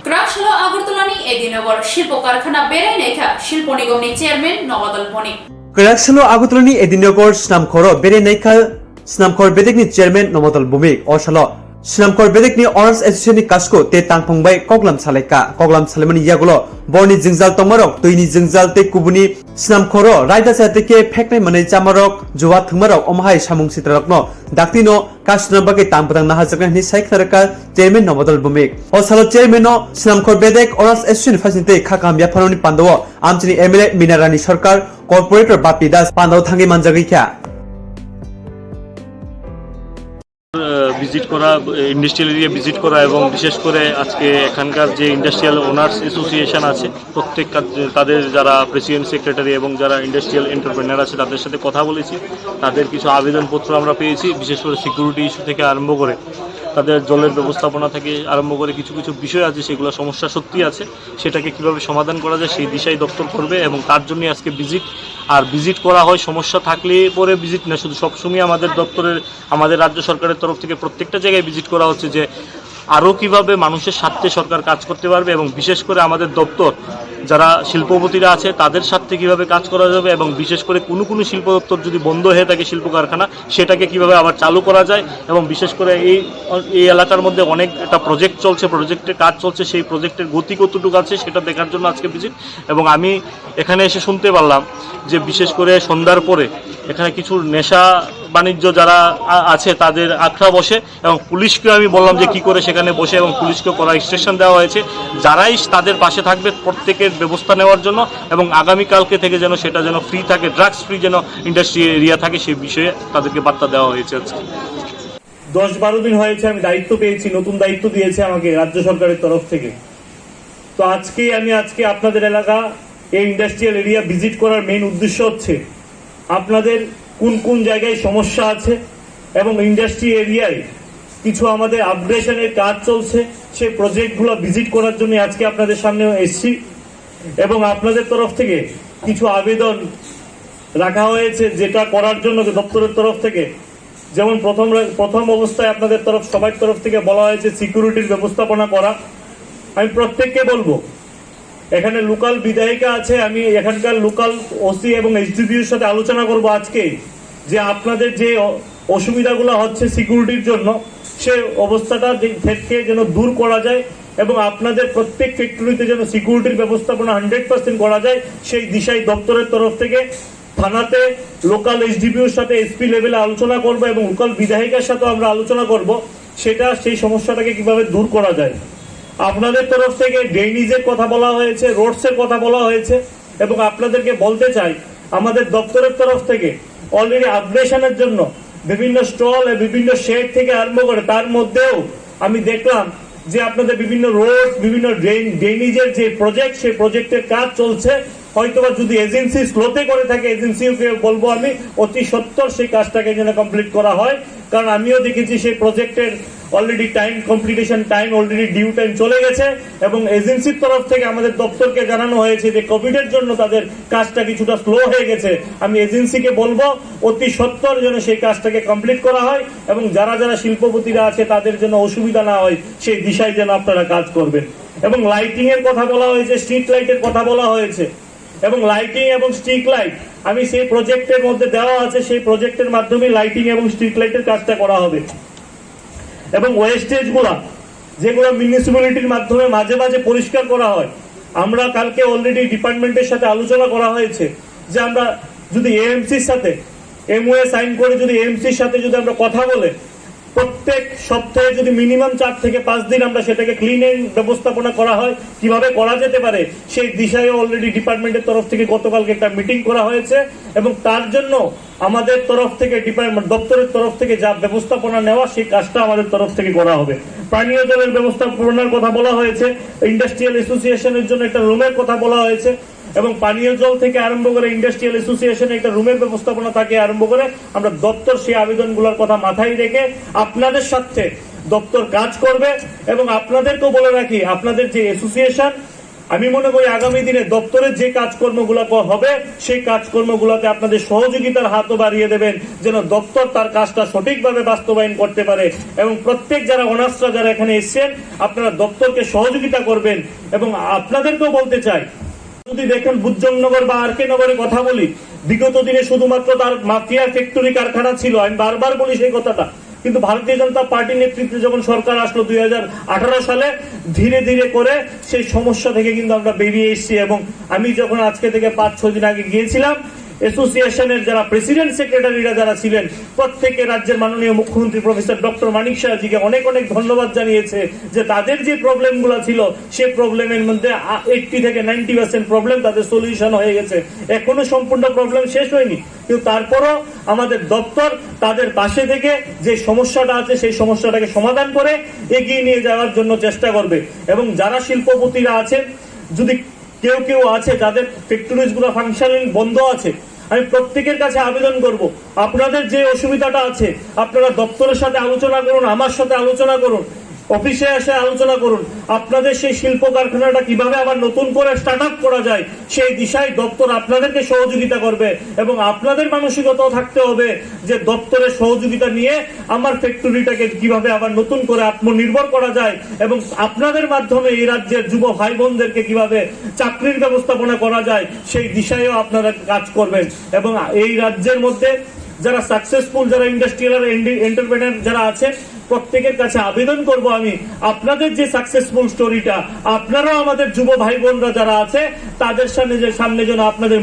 ক্রাকশাল আগরতলানি এদিনগর শিল্প কারখানা বেড়াই নেখা শিল্প নিগমনি chairman নওয়াদল বণিক ক্রাকশাল আগরতলানি এদিনগর স্নামখর বেড়ে নেখা স্নামখর বেদেকনি chairman নওয়াদল Bhowmik Oswal স্নামখর বেদেকনি honours এসোসিয়েশননি কাজको ते तांफंबाय कगलाम सालायका कगलाम सालायमनि यागुलो बरनि जिंजाल तंमारक तैनि जिंजाल ते कुबुनि स्नामखर रायदा सातेके फेकनाय माने जामारक जुवा थंमारक अमहाय सामुं सित्ररकनो दाक्तिनो कासनाबागे तांपदां नाहाजकनि साइखनारका चेयरमैन नवदल भौमिक असालो चेयरमैनो स्नामखर बेदेक अनार्स एसोसिएशन फासिनते खाकाम याफाननि पान्दव आमचिनि एमएलए मिनारानी सरकार कॉर्पोरेटर बापी दास पान्दव थांगि मानजागैखा ভিজিট করা ইন্ডাস্ট্রিয়াল এরিয়া ভিজিট করা এবং বিশেষ করে আজকে এখানকার যে ইন্ডাস্ট্রিয়াল ওনার্স অ্যাসোসিয়েশন আছে প্রত্যেক তাদের যারা প্রেসিডেন্ট সেক্রেটারি এবং যারা ইন্ডাস্ট্রিয়াল এন্টারপ্রেনার আছে তাদের সাথে কথা বলেছি তাদের কিছু আবেদনপত্র আমরা পেয়েছি বিশেষ করে সিকিউরিটি ইস্যু থেকে আরম্ভ করে তাদের জলের ব্যবস্থাপনা থেকে আরম্ভ করে কিছু কিছু বিষয় আছে সেগুলো সমস্যা সত্যি আছে সেটাকে কিভাবে সমাধান করা যায় সেই দিশাই দপ্তর করবে এবং তার জন্যই আজকে ভিজিট করা হয় সমস্যা থাকলে পরে ভিজিট না শুধু সবসময় আমাদের দপ্তরের আমাদের রাজ্য সরকারের তরফ থেকে প্রত্যেকটা জায়গায় ভিজিট করা হচ্ছে যে আরও কিভাবে মানুষের স্বার্থে সরকার কাজ করতে পারবে এবং বিশেষ করে আমাদের দপ্তর যারা শিল্পপতিরা আছে তাদের স্বার্থে কিভাবে কাজ করা যাবে এবং বিশেষ করে কোনো শিল্প দপ্তর যদি বন্ধ হয়ে থাকে শিল্প কারখানা সেটাকে কিভাবে আবার চালু করা যায় এবং বিশেষ করে এই এলাকার মধ্যে অনেক একটা প্রজেক্ট চলছে প্রজেক্টের কাজ চলছে সেই প্রজেক্টের গতি কতটুকু আছে সেটা দেখার জন্য আজকে ভিজিট এবং আমি এখানে এসে শুনতে পারলাম যে বিশেষ করে সন্ধ্যার পরে এখানে কিছু নেশা বাণিজ্য যারা আছে তাদের আখড়া বসে এবং পুলিশকে আমি বললাম যে কি করে সেখানে বসে এবং পুলিশকে করা ইনস্ট্রাকশন দেওয়া হয়েছে যারাই তাদের পাশে থাকবে প্রত্যেকের ব্যবস্থা নেওয়ার জন্য এবং আগামীকালকে থেকে যেন সেটা যেন ফ্রি থাকে ড্রাগস ফ্রি যেন ইন্ডাস্ট্রি এরিয়া থাকে সেই বিষয়ে তাদেরকে বার্তা দেওয়া হয়েছে আজকে 10-12 দিন হয়েছে আমি দায়িত্ব পেয়েছি নতুন দায়িত্ব দিয়েছে আমাকে রাজ্য সরকারের তরফ থেকে তো আজকে আপনাদের এলাকা এই ইন্ডাস্ট্রিয়াল এরিয়া ভিজিট করার মেইন উদ্দেশ্য হচ্ছে আপনাদের কোন জায়গায় সমস্যা আছে এবং ইন্ডাস্ট্রি এরিয়ায় কিছু আমাদের আপগ্রেডেশনের কাজ চলছে সেই প্রজেক্টগুলো ভিজিট করার জন্য আজকে আপনাদের সামনে এসেছি এবং আপনাদের তরফ থেকে কিছু আবেদন রাখা হয়েছে যেটা করার জন্য দপ্তরের তরফ থেকে যেমন প্রথম অবস্থায় আপনাদের সবার তরফ থেকে বলা হয়েছে সিকিউরিটির ব্যবস্থাপনা করা। আমি প্রত্যেককে বলবো, এখানে লোকাল বিধায়িকা আছে, আমি এখানকার লোকাল ওসি এবং এসডিপিওর সাথে আলোচনা করব আজকে, যে আপনাদের যে অসুবিধাগুলো হচ্ছে সিকিউরিটির জন্য, সে অবস্থাটা থেকে যেন দূর করা যায় এবং আপনাদের প্রত্যেক ফ্যাক্টরিতে যেন সিকিউরিটির ব্যবস্থাপনা 100% করা যায়, সেই দিশায় দপ্তরের তরফ থেকে থানাতে লোকাল এসডিপিওর সাথে এসপি লেভেলে আলোচনা করব এবং লোকাল বিধায়িকার সাথে আমরা আলোচনা করব সেই সমস্যাটাকে কিভাবে দূর করা যায়। আপনাদের তরফ থেকে ড্রেনেজের কথা বলা হয়েছে, রোডসের কথা বলা হয়েছে এবং আপনাদেরকে বলতে চাই, আমাদের দপ্তরের তরফ থেকে অলরেডি আপগ্রেশনের জন্য বিভিন্ন স্টল বিভিন্ন শেড থেকে আরম্ভ করে, তার মধ্যেও আমি দেখলাম যে আপনাদের বিভিন্ন রোড, বিভিন্ন ড্রেনেজের যে প্রজেক্ট, সেই প্রজেক্টের কাজ চলছে। হয়তোবা যদি এজেন্সি স্লোতে করে থাকে, এজেন্সিকে বলবো আমি অতি সত্বর সেই কাজটাকে যেন কমপ্লিট করা হয়, কারণ আমিও দেখেছি সেই প্রজেক্টের already completion time already due time চলে গেছে এবং এজেন্সির তরফ থেকে আমাদের দপ্তরকে জানানো হয়েছে যে কোভিডের জন্য তাদের কাজটা কিছুটা স্লো হয়ে গেছে। আমি এজেন্সিকে বলবো অতি সত্বর যেন সেই কাজটাকে কমপ্লিট করা হয় এবং যারা যারা শিল্পপতিরা আছে তাদের জন্য অসুবিধা না হয় সেই দিশায় যেন আপনারা কাজ করবেন। এবং লাইটিং এর কথা বলা হয়েছে, স্ট্রিট লাইটের কথা বলা হয়েছে এবং লাইটিং এবং স্ট্রিট লাইট আমি সেই প্রজেক্টের মধ্যে দেওয়া আছে, সেই প্রজেক্টের মাধ্যমে লাইটিং এবং স্ট্রিট লাইটের কাজটা করা হবে। এবং ওয়েস্টেজ গুলা যেগুলো মিউনিসিপ্যালিটির মাধ্যমে মাঝে মাঝে পরিষ্কার করা হয়, আমরা কালকে অলরেডি ডিপার্টমেন্টের সাথে আলোচনা করা হয়েছে যে আমরা যদি এএমসির সাথে এমওএ সাইন করে যদি এএমসির সাথে যদি আমরা কথা বলে প্রত্যেক সপ্তাহে যদি মিনিমাম 4 থেকে 5 দিন আমরা সেটাকে ক্লিনিং ব্যবস্থাপনা করা হয়, কিভাবে করা যেতে পারে সেই দিশায় অলরেডি ডিপার্টমেন্টের তরফ থেকে গতকালকে একটা মিটিং করা হয়েছে এবং তার জন্য আমাদের তরফ থেকে ডিপার্টমেন্ট দপ্তরের তরফ থেকে যা ব্যবস্থাপনা নেওয়া সেই কাজটা আমাদের তরফ থেকে করা হবে। পানীয় জলের ব্যবস্থাপনার কথা বলা হয়েছে, ইন্ডাস্ট্রিয়াল অ্যাসোসিয়েশনের জন্য একটা রুমের কথা বলা হয়েছে এবং পানীয় জল থেকে আরম্ভ করে ইন্ডাস্ট্রিয়াল অ্যাসোসিয়েশনে একটা রুমের ব্যবস্থাপনা থাকে আরম্ভ করে আমরা দপ্তর সেই আবেদনগুলোর কথা মাথায় রেখে আপনাদের সাথে দপ্তর কাজ করবে। এবং আপনাদেরকেও বলে রাখি, আপনাদের যে অ্যাসোসিয়েশন, আমি মনে করি আগামী দিনে দপ্তরের যে কাজকর্মগুলো হবে সেই কাজকর্মগুলোতে আপনাদের সহযোগিতার হাতও বাড়িয়ে দেবেন যেন দপ্তর তার কাজটা সঠিকভাবে বাস্তবায়ন করতে পারে। এবং প্রত্যেক যারা অনার্সরা যারা এখানে এসছেন আপনারা দপ্তরকে সহযোগিতা করবেন। এবং আপনাদেরকেও বলতে চাই, যদি দেখেন বুজ্জনগর বা আর কে নগরের কথা বলি, বিগত দিনে শুধুমাত্র তার মাফিয়া ফ্যাক্টরি কারখানা ছিল, আমি বারবার বলি সেই কথাটা, কিন্তু ভারতীয় জনতা পার্টির নেতৃত্বে যখন সরকার আসলো 2018 সালে ধীরে ধীরে করে সেই সমস্যা থেকে কিন্তু আমরা বেরিয়ে এসেছি। এবং আমি যখন আজকে থেকে 5-6 দিন আগে গিয়েছিলাম, অ্যাসোসিয়েশনের যারা প্রেসিডেন্ট সেক্রেটারিরা যারা ছিলেন প্রত্যেকে রাজ্যের মাননীয় মুখ্যমন্ত্রী প্রফেসর ডক্টর মানিক শাহজিকে অনেক অনেক ধন্যবাদ জানিয়েছে যে তাদের যে প্রবলেমগুলো ছিল সেই প্রবলেমের মধ্যে 80 থেকে 90% প্রবলেম তাদের সলিউশন হয়ে গেছে। এখনো সম্পূর্ণ প্রবলেম শেষ হয়নি, কিন্তু তারপরও আমাদের দপ্তর তাদের পাশে থেকে যে সমস্যাটা আছে সেই সমস্যাটাকে সমাধান করে এগিয়ে নিয়ে যাওয়ার জন্য চেষ্টা করবে। এবং যারা শিল্পপতিরা আছেন, যদি কেউ আছে যাদের ফ্যাক্টরিজ গুলো ফাংশনিং বন্ধ আছে, আমি প্রত্যেকের কাছে আবেদন করব, আপনাদের যে অসুবিধাটা আছে আপনারা দপ্তরের সাথে আলোচনা করুন, আমার সাথে আলোচনা করুন, অফিসে এসে আলোচনা করুন, আপনাদের সেই শিল্প কারখানাটা কিভাবে আবার নতুন করে স্টার্ট আপ করা যায় সেই দিশায় দপ্তর আপনাদেরকে সহযোগিতা করবে। এবং আপনাদের মানসিকতাও থাকতে হবে যে দপ্তরের সহযোগিতা নিয়ে আমার ফ্যাক্টরিটাকে কিভাবে আবার নতুন করে আত্মনির্ভর করা যায় এবং আপনাদের মাধ্যমে এই রাজ্যের যুব ভাই বোনদেরকে কিভাবে চাকরির ব্যবস্থাপনা করা যায় সেই দিশায়ও আপনারা কাজ করবেন। এবং এই রাজ্যের মধ্যে যারা সাকসেসফুল, যারা ইন্ডাস্ট্রিয়াল এন্টারপ্রেনার যারা আছে প্রত্যেকের কাছে আবেদন করব আমি, আপনাদের যে সাকসেসফুল স্টোরিটা আপনারাও আমাদের যুব ভাই বোনরা যারা আছে তাদের সামনে যেন আপনাদের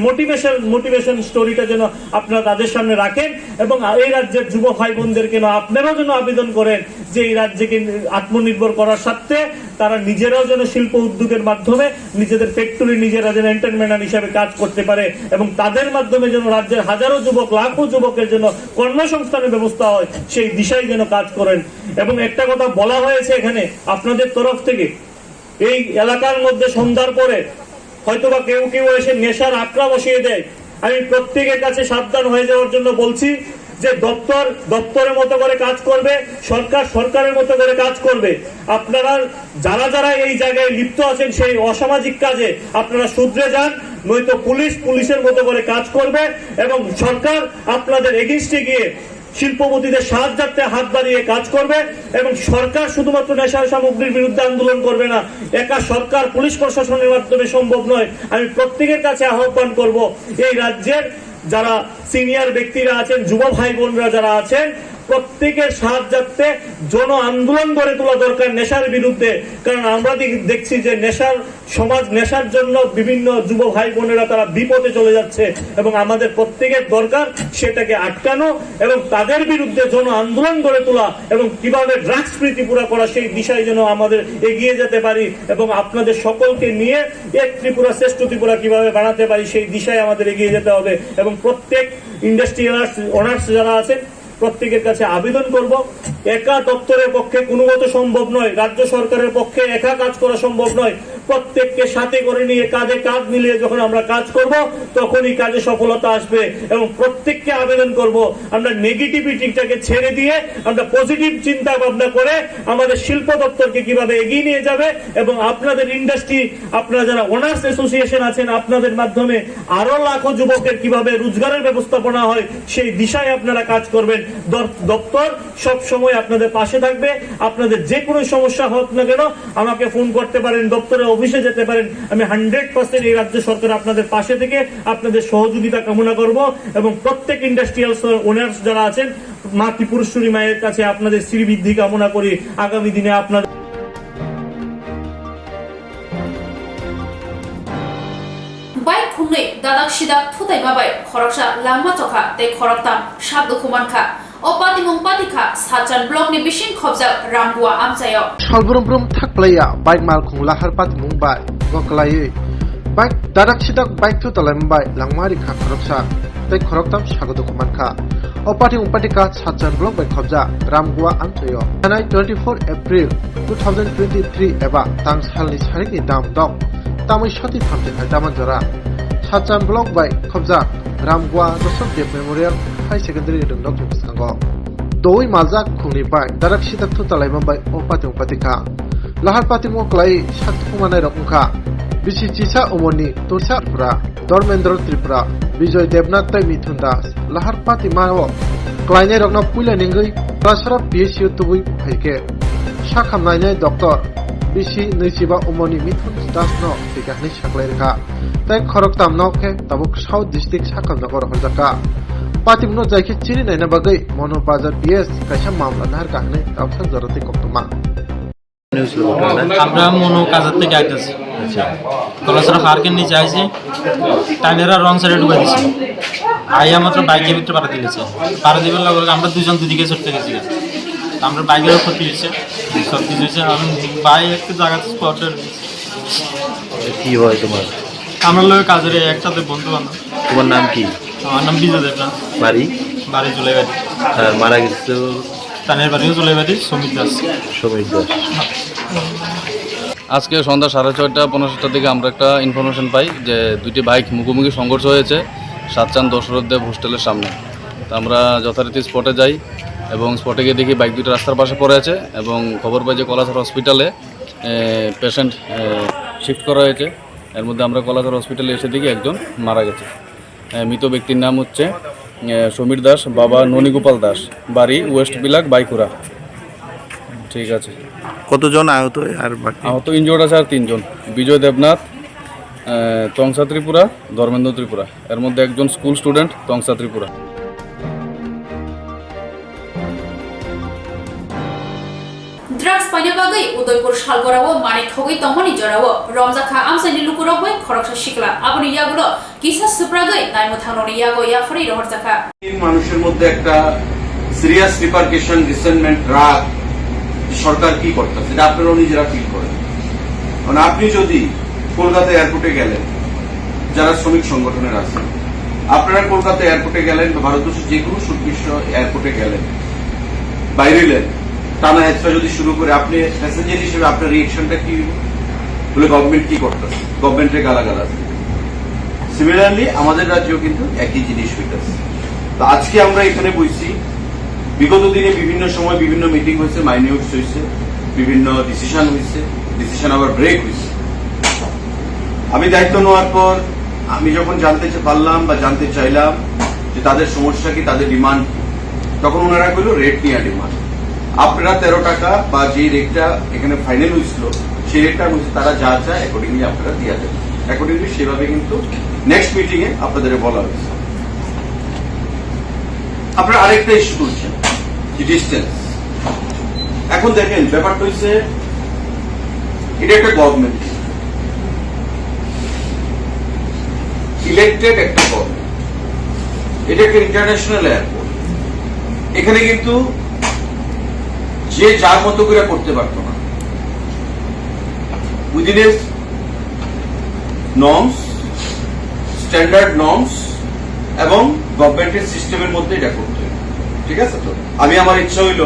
মোটিভেশন স্টোরিটা যেন আপনারা তাদের সামনে রাখেন এবং এই রাজ্যের যুব ভাই বোনদেরকে আপনারাও যেন আবেদন করেন যে এই রাজ্যকে আত্মনির্ভর করার স্বার্থে তারা নিজেরাও যেন শিল্প উদ্যোগের মাধ্যমে নিজেদের ফ্যাক্টরি নিজেরা যেন এন্টারপ্রেনার হিসেবে কাজ করতে পারে এবং তাদের মাধ্যমে যেন রাজ্যের হাজারো যুবক, লাখো যুবকের জন্য কর্মসংস্থানের ব্যবস্থা হয় সেই দিশায় যেন কাজ করেন। এবং একটা কথা বলা হয়েছে এখানে আপনাদের তরফ থেকে, এই এলাকার মধ্যে সন্ধ্যার পরে হয়তোবা কেউ এসে নেশার আঁকড়া বসিয়ে দেয়, আমি প্রত্যেকের কাছে সাবধান হয়ে যাওয়ার জন্য বলছি যে দপ্তরের মতো করে কাজ করবে, সরকারের মতো করে কাজ করবে। আপনারা যারা এই জায়গায় লিপ্ত আছেন সেই অসামাজিক কাজে আপনারা শুধরে যান, নয়তো পুলিশের মতো করে কাজ করবে এবং সরকার আপনাদের এগেইনস্টে গিয়ে শিল্পপতিদের সাহায্যার্থে হাত বাড়িয়ে কাজ করবে এবং সরকার শুধুমাত্র নেশার সামগ্রীর বিরুদ্ধে আন্দোলন করবে না, একা সরকার পুলিশ প্রশাসনের মাধ্যমে সম্ভব নয়। আমি প্রত্যেকের কাছে আহ্বান করব, এই রাজ্যের যারা সিনিয়র ব্যক্তিরা আছেন, যুব ভাই বোনরা যারা আছেন, প্রত্যেকের সাহায্যার্থে জন আন্দোলন গড়ে তোলা দরকার নেশার বিরুদ্ধে। কারণ আমরা দেখছি যে নেশার জন্য বিভিন্ন যুব ভাই বোনেরা তারা বিপদে চলে যাচ্ছে এবং আমাদের প্রত্যেকের দরকার সেটাকে আটকানো এবং তাদের বিরুদ্ধে জন আন্দোলন গড়ে তোলা এবং কিভাবে ড্রাগস ফ্রি ত্রিপুরা করা সেই দিশায় যেন আমাদের এগিয়ে যেতে পারি এবং আপনাদের সকলকে নিয়ে এক ত্রিপুরা শ্রেষ্ঠ ত্রিপুরা কিভাবে বানাতে পারি সেই দিশায় আমাদের এগিয়ে যেতে হবে। এবং প্রত্যেক ইন্ডাস্ট্রিয়াল অনার্স যারা আছেন প্রত্যেকের কাছে আবেদন করব, একা দপ্তরের পক্ষে কোনোমতে সম্ভব নয়, রাজ্য সরকারের পক্ষে একা কাজ করা সম্ভব নয়। প্রত্যেককে সাথে করে নিয়ে কাঁধে কাঁধ মিলিয়ে যখন আমরা কাজ করব তখনই কাজে সফলতা আসবে। এবং প্রত্যেককে আবেদন করব আমরা নেগেটিভিটিটাকে ছেড়ে দিয়ে আমরা পজিটিভ চিন্তা ভাবনা করে আমাদের শিল্প দপ্তরকে কিভাবে এগিয়ে নিয়ে যাবে এবং আপনাদের ইন্ডাস্ট্রি, আপনারা যারা অনার্স অ্যাসোসিয়েশন আছেন আপনাদের মাধ্যমে আরো লাখো যুবকের কিভাবে রোজগারের ব্যবস্থাপনা হয় সেই দিশায় আপনারা কাজ করবেন। দপ্তর সব সময় আপনাদের পাশে থাকবে। আপনাদের যে কোনো সমস্যা হোক না কেন আমাকে ফোন করতে পারেন, দপ্তরের অফিসে যেতে পারেন। আমি 100% এই রাজ্য সরকার আপনাদের পাশে থেকে আপনাদের সহযোগিতা কামনা করব এবং প্রত্যেক ইন্ডাস্ট্রিয়াল ওনার্স যারা আছেন মা ত্রিপুরেশ্বরী মায়ের কাছে আপনাদের শ্রীবৃদ্ধি কামনা করি। আগামী দিনে আপনার বাইক খুংनै দাদাক সিদাক থুতাইমাবাই খরকসা লাংमा चखा ते खरकताम साबदु खुमानखा o patimung patikha Sachan block ni bising khobjak Ramgua amchayo salbrum thakplaya bike mal khungla har patimung bai goklai bike darak sidak bike thu talam bai langmari kha khoroksa tei khoroktam sagodo khumankha o patimung patika Sachan block bai khobja Ramgua amchayo anai 24 April 2023 eba tang salni sarik ni dam dok tamai sati thamte khai daman jora Sachan block bai khobja Ramgua Joseph Dev Memorial High Secondary Dok Puskango Doi Mazak Khuni Bai Darak Sidak Thu Talaima Bai O Patimung Patika Lahar Patimung Klai Shat Kumanai Rokungkha Bisi Chisa Omoni Tosa Tripura Dormendra Tripura Bijoy Devnath Tai Mithun Das Lahar Patimao Klainai Rokna Puila Ningui Prasara PSU Tubui Phaike Shakhamnainai Doctor Bisi Nisiba Omoni Mithun Das No Tikahni Shaklai Rekha Tai Khoroktam Nokhe Tabuk South District Shakamnagor Holjaka Patimno Jaiki Chiri Naina Bagai Mono Bazar PS Kaisha Mamla Nahar Kahne Tawsa Zarati Koktuma আমরা মনো কাজের থেকে আইতেছি কলেজের হারকে নিচে আইছি টাইনেরা রং সাইডে ঢুকে দিছি আইয়া মাত্র বাইকের ভিতরে পাড়া দিয়েছে পাড়া দিবার লগে আমরা দুজন দুদিকে ছুটতে গেছি আমরা বাইকের ক্ষতি হয়েছে সব কিছু হয়েছে আমি বাই একটু জায়গাতে স্পটের কি হয় তোমার আমরা লোক কাজের একসাথে বন্ধু বান্ধব তোমার নাম কি আমার নাম বিজয় দেবনাথ বাড়ি বাড়ি জুলাইবাড়ি আর মারা গেছে তানের বাড়িও জুলাইবাড়ি সমীর দাস আজকে সন্ধ্যা 6:30-6:15 দিকে আমরা একটা ইনফরমেশন পাই যে দুইটি বাইক মুখোমুখি সংঘর্ষ হয়েছে সাতচান দশরথ দেব হোস্টেলের সামনে। তো আমরা যথারীতি স্পটে যাই এবং স্পটে গিয়ে দেখি বাইক দুটো রাস্তার পাশে পড়ে আছে এবং খবর পাই যে কলাঝাড় হসপিটালে পেশেন্ট শিফট করা হয়েছে। এর মধ্যে আমরা কলাঝাড় হসপিটালে এসে দেখি একজন মারা গেছে। মৃত ব্যক্তির নাম হচ্ছে সমীর দাস, বাবা ননীগোপাল দাস, বাড়ি ওয়েস্ট বিলাক বাইকুড়া। ঠিক আছে। কতজন আহত আর আহত ইনজোর্ড আছে আর 3 জন, বিজয় দেবনাথ তংসা ত্রিপুরা, ধর্মেন্দ্র ত্রিপুরা। এর মধ্যে একজন school student Tongsa Tripura. Drugs paine bagai Udaipur Shalgorao Mani Thogi Tomoni Jorao Romzakha Amsani Lukuroi Khoroksa Shikla Abuni Yagulo Kisa Supragai Naimuthanoni Yago Yafri Rohrzakha মানুষের মধ্যে একটা সিরিয়াস রিপারকেশন রিসেন্টমেন্ট রাগ সরকার কি করতেছে এটা আপনারাও নিজেরা ফিল করেন। মানে আপনি যদি কলকাতা এয়ারপোর্টে গেলেন, যারা শ্রমিক সংগঠনের আছেন, আপনারা কলকাতা এয়ারপোর্টে গেলেন বা ভারতবর্ষের যে কোনো সুদৃশ্য এয়ারপোর্টে গেলেন, বাইরে এলেন, টানা হেঁচড়া যদি শুরু করে আপনি প্যাসেঞ্জার হিসেবে আপনার রিয়েকশনটা কি বলে গভর্নমেন্ট কি করতেছে, গভর্নমেন্টের গালাগালাজ। সিমিলারলি আমাদের রাজ্যেও কিন্তু একই জিনিস হইতেছে। তো আজকে আমরা এখানে বসছি, বিগত দিনে বিভিন্ন সময় বিভিন্ন মিটিং হয়েছে, মাইনিউটস হয়েছে, বিভিন্ন ডিসিশন হয়েছে, ডিসিশন আবার ব্রেক হয়েছে। আমি দায়িত্ব নেওয়ার পর আমি যখন জানতে পারলাম বা জানতে চাইলাম যে তাদের সমস্যা কি, তাদের ডিমান্ড, তখন ওনারা কইলো রেট নিয়ে ডিমান্ড আপনারা 13 টাকা বা যে রেটটা এখানে ফাইনাল হয়েছিল সেই রেটটার মধ্যে তারা যা চায় অ্যাকর্ডিংলি আপনারা দিয়ে দেবেন অ্যাকর্ডিংলি সেভাবে কিন্তু নেক্সট মিটিং এ আপনাদের বলা হয়েছে আপনারা আরেকটা ইস্যু করছেন ডিস্টেন্স এখন দেখেন ব্যাপারটা হচ্ছে এটা একটা গভর্নমেন্ট ইলেক্টেড একটা গভর্নমেন্ট এটা একটা ইন্টারন্যাশনাল এয়ারপোর্ট এখানে কিন্তু যে যার মতো করে করতে পারত না within a norms standard norms এবং গভর্নমেন্টের সিস্টেমের মধ্যে এটা করতে ঠিক আছে তো আমি আমার ইচ্ছা হইল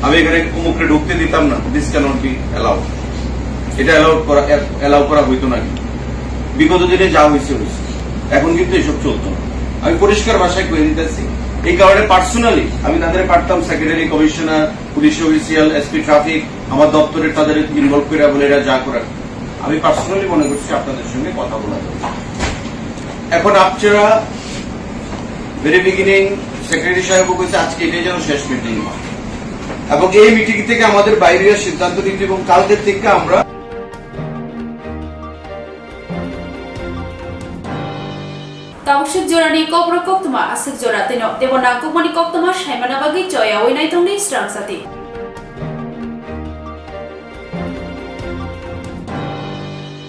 আমি এখানে মুখে ঢুকতে দিতাম না দিস ক্যানট বি অ্যালাউড এটা অ্যালাউ করা হইতো না বিগত দিনে যা হয়েছে এখন কিন্তু এসব চলতো না আমি পরিষ্কার ভাষায় কয়ে দিতেছি এই কারণে পার্সোনালি আমি তাদের পারতাম secretary commissioner police official SP traffic আমার দপ্তরের তাদের ইনভলভ করে বলে এরা যা করার আমি পার্সোনালি মনে করছি আপনাদের সঙ্গে কথা বলা যাবে এখন আপনারা ভেরি বিগিনিং সেক্রেটারি সাহেব বলছে আজকে এটাই যেন শেষ মিটিং হয় এবং এই মিটিং থেকে আমাদের বাইরে সিদ্ধান্ত নিতে এবং কালকের থেকে আমরা Tawshik jorani kopro koktuma asik jora tino debona kumani koktuma shaimana bagi joya oinai tongni strang sati